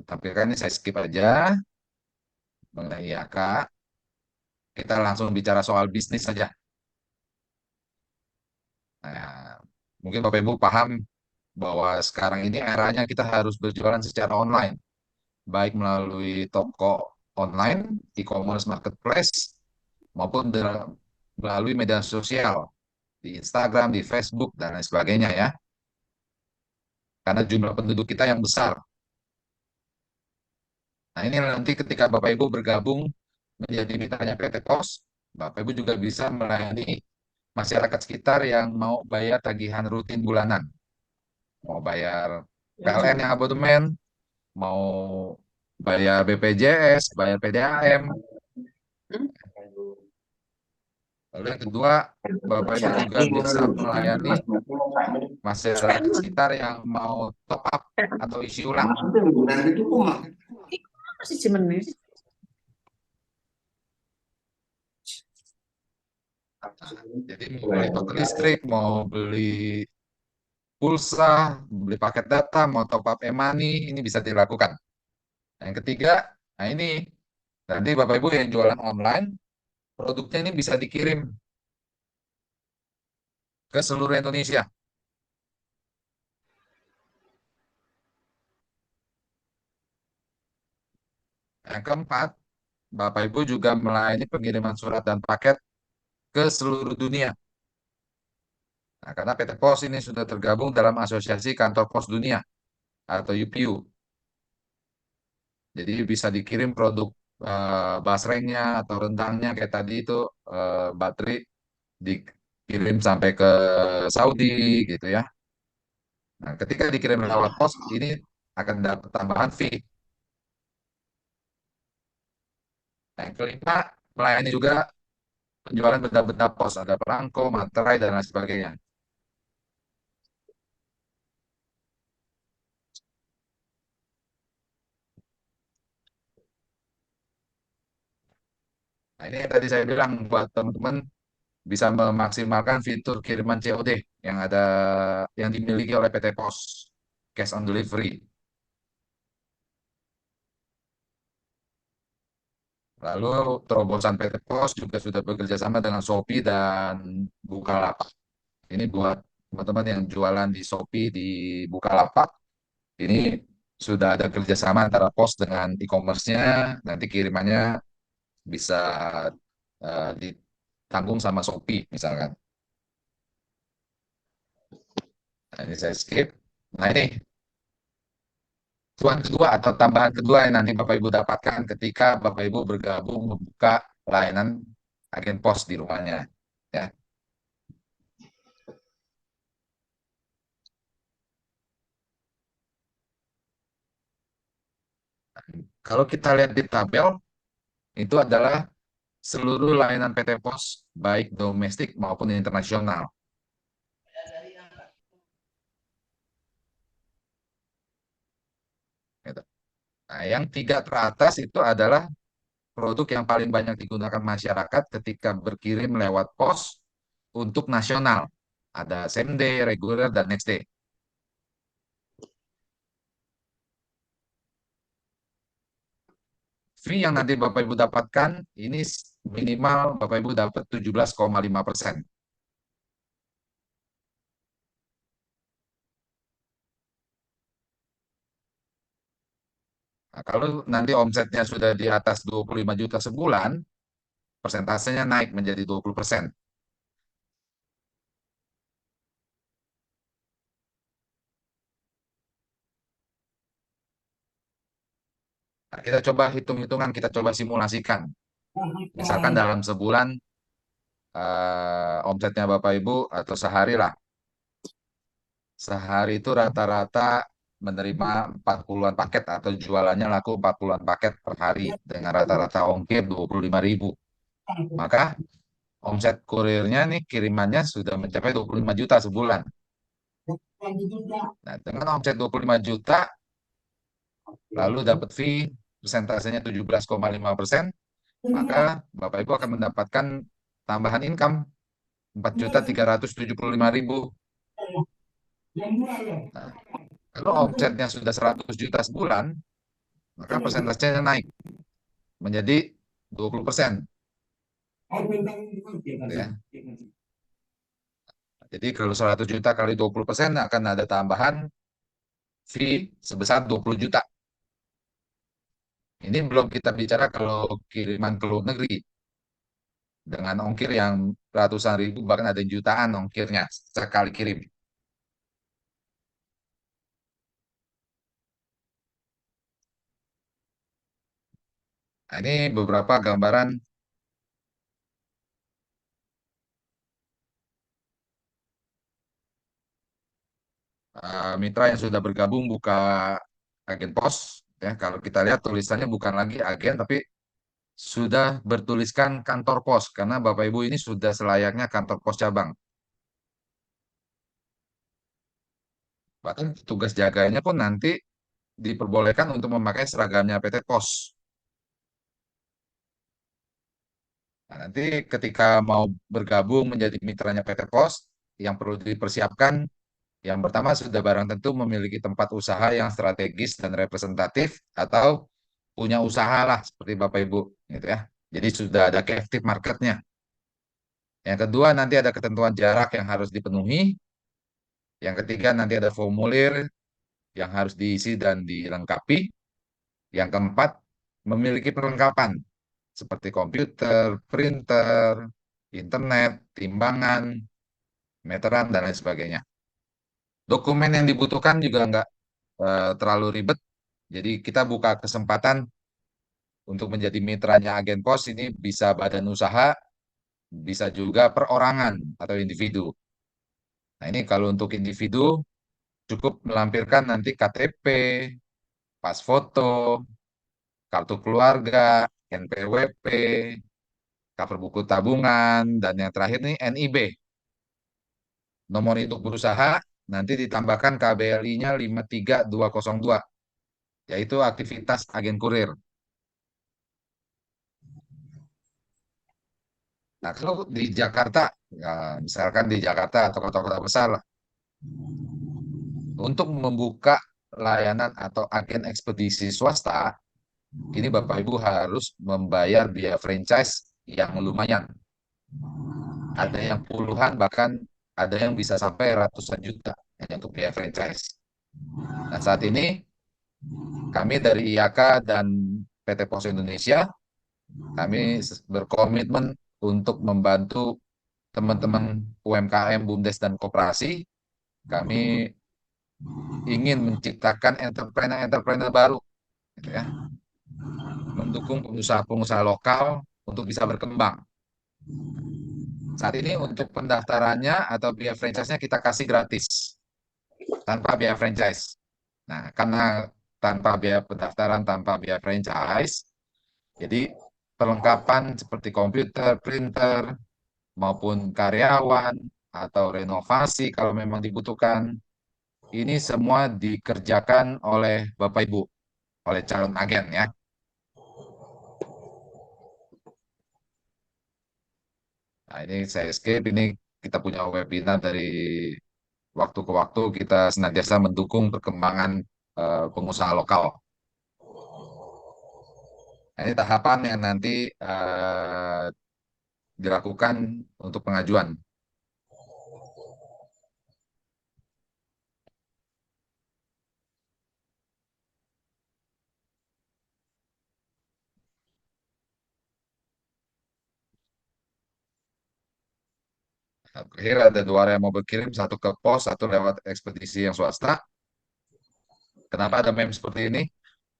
tampilkan, ini saya skip aja mengenai IAK. Kita langsung bicara soal bisnis saja. Nah, mungkin Bapak Ibu paham bahwa sekarang ini eranya kita harus berjualan secara online, baik melalui toko online, e-commerce marketplace, maupun melalui media sosial, di Instagram, di Facebook, dan lain sebagainya ya. Karena jumlah penduduk kita yang besar. Nah, ini nanti ketika Bapak Ibu bergabung menjadi mitranya PT Pos, Bapak Ibu juga bisa melayani masyarakat sekitar yang mau bayar tagihan rutin bulanan. Mau bayar PLN yang abodemen, mau bayar BPJS, bayar PDAM. Lalu yang kedua, Bapak Ibu juga bisa melayani masyarakat sekitar yang mau top up atau isi ulang. Jadi mau beli paket listrik, mau beli pulsa, beli paket data, mau top up e-money, ini bisa dilakukan. Yang ketiga, nah ini, nanti Bapak Ibu yang jualan online, produknya ini bisa dikirim ke seluruh Indonesia. Yang keempat, Bapak Ibu juga melayani pengiriman surat dan paket ke seluruh dunia. Nah, karena PT Pos ini sudah tergabung dalam Asosiasi Kantor Pos Dunia atau UPU. Jadi bisa dikirim produk basrengnya atau rendangnya kayak tadi itu baterai dikirim sampai ke Saudi gitu ya. Nah, ketika dikirim lewat pos ini akan dapat tambahan fee. Yang kelima, melayani juga penjualan benda-benda pos, ada perangko, materai, dan lain sebagainya. Nah, ini yang tadi saya bilang buat teman-teman bisa memaksimalkan fitur kiriman COD yang ada yang dimiliki oleh PT Pos, cash on delivery. Lalu terobosan PT Pos juga sudah bekerja sama dengan Shopee dan Bukalapak. Ini buat teman-teman yang jualan di Shopee, di Bukalapak, ini sudah ada kerjasama antara Pos dengan e-commerce-nya, nanti kirimannya bisa ditanggung sama Shopee misalkan. Nah, ini saya skip. Nah, ini cuan kedua atau tambahan kedua yang nanti Bapak Ibu dapatkan ketika Bapak Ibu bergabung membuka layanan agen pos di rumahnya. Ya. Kalau kita lihat di tabel, itu adalah seluruh layanan PT Pos, baik domestik maupun internasional. Gitu. Nah, yang 3 teratas itu adalah produk yang paling banyak digunakan masyarakat ketika berkirim lewat pos untuk nasional. Ada same day, reguler, dan next day. Fee yang nanti Bapak Ibu dapatkan ini minimal Bapak Ibu dapat 17,5%. Nah, kalau nanti omsetnya sudah di atas 25 juta sebulan, persentasenya naik menjadi 20%. Nah, kita coba hitung-hitungan, kita coba simulasikan. Misalkan dalam sebulan omsetnya Bapak Ibu atau sehari lah. Sehari itu rata-rata menerima 40-an paket atau jualannya laku 40-an paket per hari dengan rata-rata ongkir 25.000. Maka omset kurirnya nih kirimannya sudah mencapai 25 juta sebulan. Nah, dengan omset 25 juta lalu dapat fee persentasenya 17,5%, maka Bapak Ibu akan mendapatkan tambahan income 4.375.000. Nah, kalau omsetnya sudah 100 juta sebulan, maka persentasenya naik menjadi 20%. Ya. Jadi kalau 100 juta kali 20% akan ada tambahan fee sebesar 20 juta. Ini belum kita bicara kalau kiriman ke luar negeri dengan ongkir yang ratusan ribu bahkan ada jutaan ongkirnya sekali kirim. Nah, ini beberapa gambaran mitra yang sudah bergabung buka agen pos. Ya, kalau kita lihat tulisannya bukan lagi agen tapi sudah bertuliskan kantor pos karena Bapak Ibu ini sudah selayaknya kantor pos cabang. Bahkan tugas jaganya pun nanti diperbolehkan untuk memakai seragamnya PT Pos. Nah, nanti ketika mau bergabung menjadi mitranya PT Pos, yang perlu dipersiapkan, yang pertama sudah barang tentu memiliki tempat usaha yang strategis dan representatif atau punya usaha lah seperti Bapak Ibu, gitu ya. Jadi sudah ada captive marketnya. Yang kedua nanti ada ketentuan jarak yang harus dipenuhi. Yang ketiga nanti ada formulir yang harus diisi dan dilengkapi. Yang keempat memiliki perlengkapan seperti komputer, printer, internet, timbangan, meteran, dan lain sebagainya. Dokumen yang dibutuhkan juga nggak terlalu ribet, jadi kita buka kesempatan untuk menjadi mitranya agen pos ini bisa badan usaha, bisa juga perorangan atau individu. Nah ini kalau untuk individu cukup melampirkan nanti KTP, pas foto, kartu keluarga, NPWP, cover buku tabungan, dan yang terakhir nih NIB. Nomor induk berusaha nanti ditambahkan KBLI-nya 53202, yaitu aktivitas agen kurir. Nah, kalau di Jakarta, ya, misalkan di Jakarta atau kota-kota besar lah, untuk membuka layanan atau agen ekspedisi swasta, ini Bapak Ibu harus membayar biaya franchise yang lumayan. Ada yang puluhan, bahkan ada yang bisa sampai ratusan juta untuk biaya franchise. Nah, saat ini kami dari IAK dan PT Pos Indonesia, kami berkomitmen untuk membantu teman-teman UMKM, BUMDes, dan koperasi. Kami ingin menciptakan entrepreneur-entrepreneur baru, gitu ya, mendukung pengusaha-pengusaha lokal untuk bisa berkembang. Saat ini untuk pendaftarannya atau biaya franchise-nya kita kasih gratis, tanpa biaya franchise. Nah, karena tanpa biaya pendaftaran, tanpa biaya franchise, jadi perlengkapan seperti komputer, printer, maupun karyawan, atau renovasi kalau memang dibutuhkan, ini semua dikerjakan oleh Bapak Ibu, oleh calon agen ya. Nah, ini saya skip, ini kita punya webinar dari waktu ke waktu, kita senantiasa mendukung perkembangan pengusaha lokal. Nah, ini tahapan yang nanti dilakukan untuk pengajuan. Terakhir ada 2 orang yang mau berkirim, satu ke pos, satu lewat ekspedisi yang swasta. Kenapa ada meme seperti ini?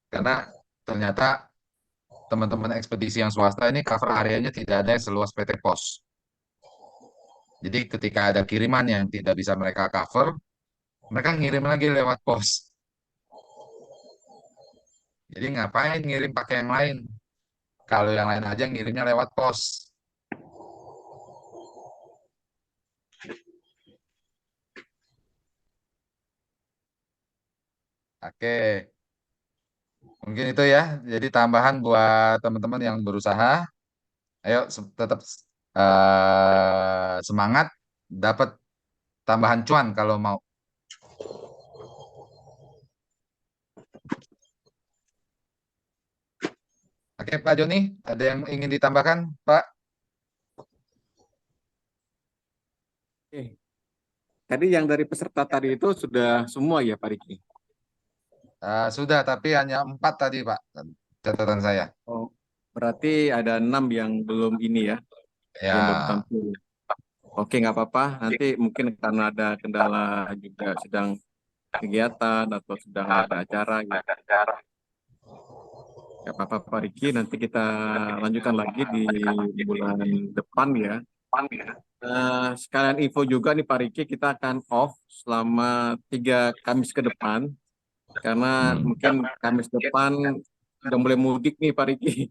Karena ternyata teman-teman ekspedisi yang swasta ini cover areanya tidak ada yang seluas PT Pos. Jadi ketika ada kiriman yang tidak bisa mereka cover, mereka ngirim lagi lewat pos. Jadi ngapain ngirim pakai yang lain? Kalau yang lain aja ngirimnya lewat pos. Oke, mungkin itu ya. Jadi tambahan buat teman-teman yang berusaha. Ayo tetap semangat, dapat tambahan cuan kalau mau. Oke, Pak Joni, ada yang ingin ditambahkan, Pak? Oke. Tadi yang dari peserta tadi itu sudah semua ya Pak Riki? Sudah, tapi hanya 4 tadi, Pak. Catatan saya. Oh, berarti ada 6 yang belum ini ya, belum Ya, bertampil. Oke, nggak apa-apa. Nanti mungkin karena ada kendala juga sedang kegiatan atau sedang ada acara gitu. Nggak apa-apa Pak Riki, nanti kita lanjutkan lagi di bulan depan ya. Sekalian info juga nih Pak Riki, kita akan off selama 3 Kamis ke depan. Karena mungkin Kamis depan udah mulai mudik nih Pak Riki.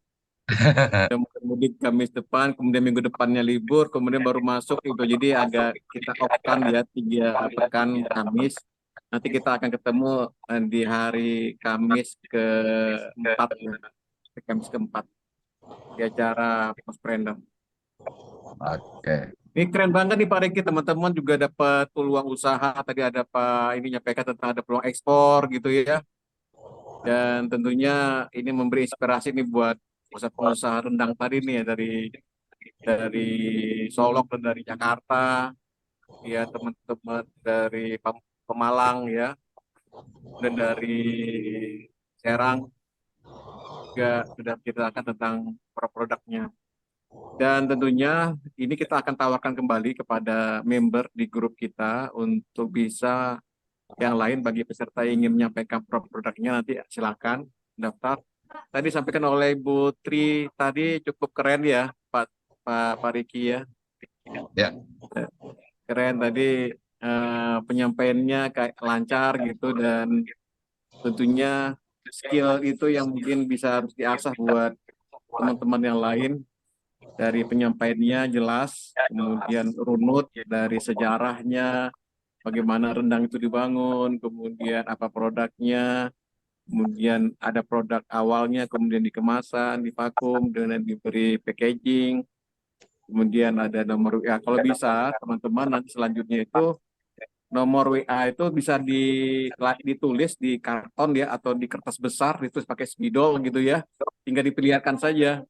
Udah mulai mudik Kamis depan, kemudian minggu depannya libur, kemudian baru masuk itu. Jadi agak kita off-kan ya 3 pekan Kamis. Nanti kita akan ketemu di hari Kamis ke-4 ya. Kamis ke-4 di acara Pospreneur. oke. Ini keren banget nih Pak Riki, teman-teman juga dapat peluang usaha. Tadi ada Pak ini nyampaikan tentang ada peluang ekspor gitu ya. Dan tentunya ini memberi inspirasi nih buat pengusaha rendang tadi nih ya dari Solok dan dari Jakarta, ya teman-teman dari Pemalang ya, dan dari Serang juga sudah kita akan tentang produknya. Dan tentunya ini kita akan tawarkan kembali kepada member di grup kita untuk bisa yang lain bagi peserta yang ingin menyampaikan produknya nanti silakan daftar. Tadi disampaikan oleh Bu Tri tadi cukup keren ya Pak Riki ya. Ya. Keren tadi penyampaiannya kayak lancar gitu dan tentunya skill itu yang mungkin bisa harus diasah buat teman-teman yang lain. dari penyampaiannya jelas, kemudian runut dari sejarahnya, bagaimana rendang itu dibangun, kemudian apa produknya, kemudian ada produk awalnya, kemudian dikemasan, divakum, dan diberi packaging, kemudian ada nomor WA. Kalau bisa, teman-teman nanti selanjutnya itu nomor WA itu bisa ditulis di karton ya atau di kertas besar, ditulis pakai spidol gitu ya, tinggal diperlihatkan saja.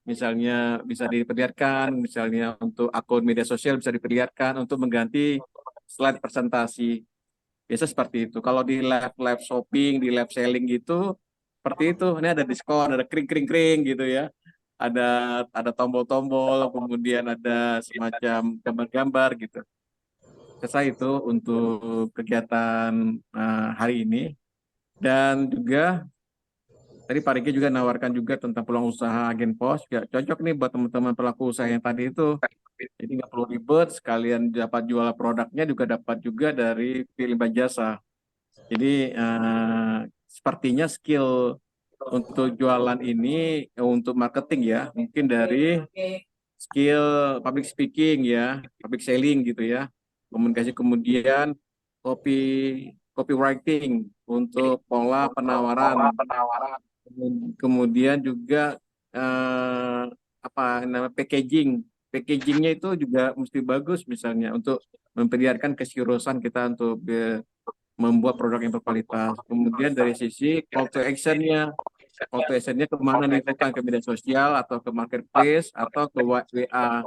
Misalnya bisa diperlihatkan, misalnya untuk akun media sosial bisa diperlihatkan untuk mengganti slide presentasi. Biasa seperti itu. Kalau di lab shopping, di lab selling gitu, seperti itu. Ini ada diskon, ada kring-kring-kring gitu ya. Ada tombol-tombol, kemudian ada semacam gambar-gambar gitu. Selesai itu untuk kegiatan hari ini. Dan juga tadi Pak Riki juga nawarkan juga tentang peluang usaha agen pos. Ya, cocok nih buat teman-teman pelaku usaha yang tadi itu. Jadi nggak perlu ribet, sekalian dapat jual produknya juga dapat juga dari pilihan jasa. Jadi sepertinya skill untuk jualan ini untuk marketing ya, mungkin dari skill public speaking ya, public selling gitu ya, komunikasi, kemudian copy copywriting untuk pola penawaran, kemudian juga apa namanya packagingnya itu juga mesti bagus misalnya untuk memperlihatkan keseriusan kita untuk membuat produk yang berkualitas. Kemudian dari sisi call to actionnya kemana nih, bukan ke media sosial atau ke marketplace atau ke WA.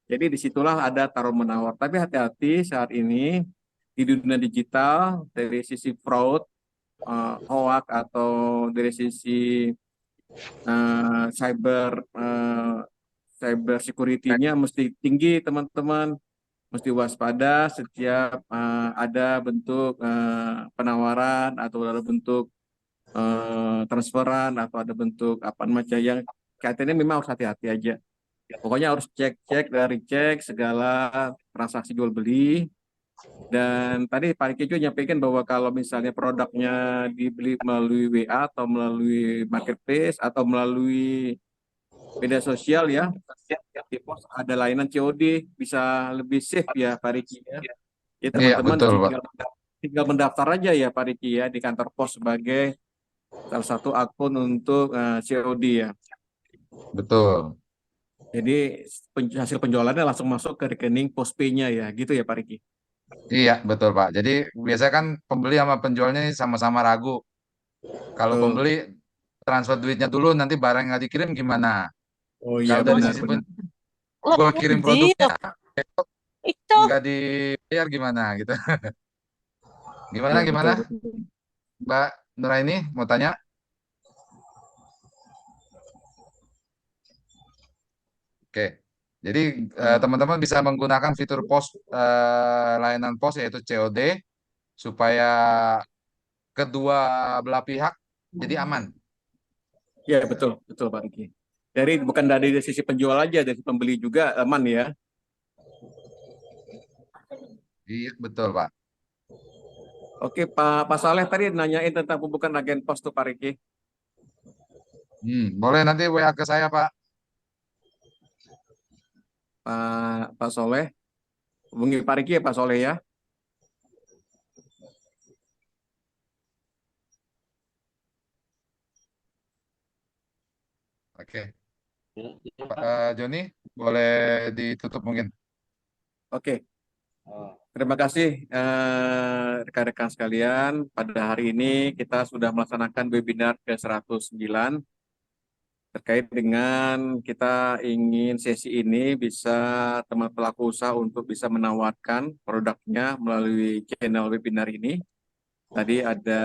Jadi disitulah ada taruh menawar. Tapi hati-hati saat ini di dunia digital dari sisi fraud, hoax atau dari sisi cyber security-nya mesti tinggi teman-teman. Mesti waspada setiap ada bentuk penawaran atau ada bentuk transferan atau ada bentuk apa namanya yang kaitannya, memang harus hati-hati aja. Pokoknya harus cek dari segala transaksi jual beli. Dan tadi Pak Riki juga nyampaikan bahwa kalau misalnya produknya dibeli melalui WA atau melalui marketplace atau melalui media sosial ya, di pos ada layanan COD, bisa lebih safe ya Pak Riki ya. Ya Iya, teman-teman betul, Pak. tinggal mendaftar aja ya Pak Riki ya di kantor pos sebagai salah satu akun untuk COD ya. Betul. Jadi hasil penjualannya langsung masuk ke rekening Postpay-nya ya, gitu ya Pak Riki. Iya, betul, Pak. Jadi biasanya kan pembeli sama penjualnya ini sama-sama ragu. Kalau Betul. pembeli transfer duitnya dulu, nanti barang nggak dikirim gimana? Oh iya Kalau dari sisi benar-benar. gua kirim produknya nggak dibayar gimana gitu. Gimana Ya gimana, betul betul. Mbak Nuraini mau tanya? Oke. Jadi teman-teman bisa menggunakan fitur pos layanan pos yaitu COD supaya kedua belah pihak jadi aman. Ya betul betul Pak Riki. Dari bukan dari sisi penjual aja, dari pembeli juga aman ya. Iya, betul, Pak. Oke Pak Saleh tadi nanyain tentang pembukaan agen pos tuh Pak Riki. Boleh nanti WA ke saya, Pak. Pak Soleh, hubungi Pak Riki ya Pak Soleh ya. Oke. Pak Joni, boleh ditutup mungkin. Oke. Terima kasih rekan-rekan sekalian. Pada hari ini kita sudah melaksanakan webinar ke-109 terkait dengan kita ingin sesi ini bisa teman pelaku usaha untuk bisa menawarkan produknya melalui channel webinar ini. Tadi ada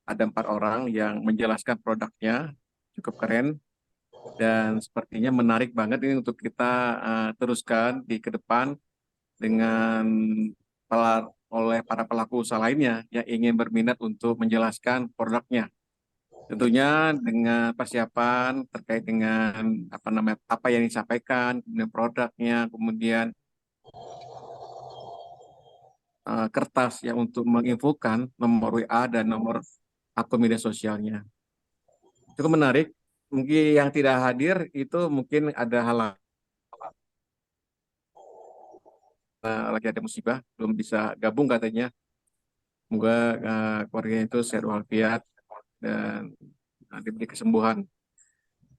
4 orang yang menjelaskan produknya, cukup keren dan sepertinya menarik banget ini untuk kita teruskan di ke depan dengan oleh para pelaku usaha lainnya yang ingin berminat untuk menjelaskan produknya. Tentunya dengan persiapan terkait dengan apa yang disampaikan, kemudian produknya, kemudian kertas yang untuk menginfokan nomor WA dan nomor akun media sosialnya. Cukup menarik. mungkin yang tidak hadir itu mungkin ada hal lagi ada musibah, belum bisa gabung katanya. Semoga keluarganya itu sehat walafiat dan diberi kesembuhan.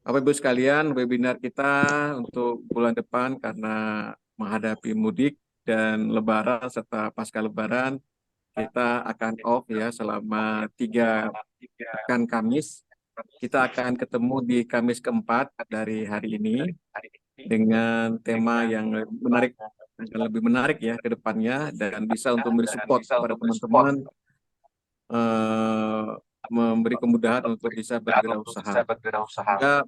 Bapak Ibu sekalian, webinar kita untuk bulan depan karena menghadapi mudik dan Lebaran serta pasca Lebaran, kita akan off ya selama 3 pekan Kamis. Kita akan ketemu di Kamis keempat dari hari ini dengan tema yang menarik, akan lebih menarik ya ke depannya dan bisa untuk memberi support kepada teman-teman memberi kemudahan untuk bisa berwirausaha. Juga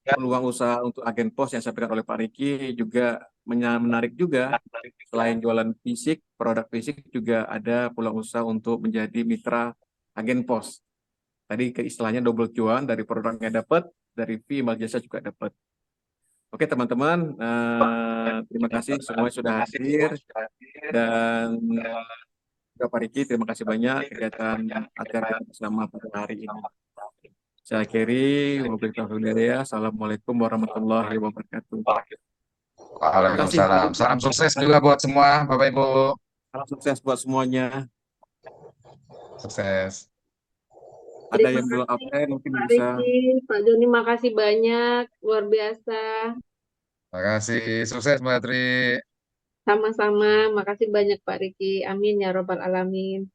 peluang usaha untuk agen pos yang disampaikan oleh Pak Riki juga menarik juga. Selain jualan fisik, produk fisik juga ada peluang usaha untuk menjadi mitra agen pos. Tadi istilahnya double cuan, dari produknya dapat, dari fee imbal jasa juga dapat. Oke teman-teman, terima kasih semua sudah hadir dan Pak Riki, terima kasih banyak kegiatan acara bersama pada hari ini. Saya akhiri, Assalamualaikum warahmatullahi wabarakatuh. Waalaikumsalam. Salam sukses juga buat semua Bapak Ibu. Salam sukses buat semuanya. Sukses. Ada yang belum absen mungkin Pak bisa. Riki, Pak Joni, makasih banyak, luar biasa. Terima kasih. Sukses Mbak Tri. Sama-sama, makasih banyak Pak Riki. Amin ya Robbal Alamin.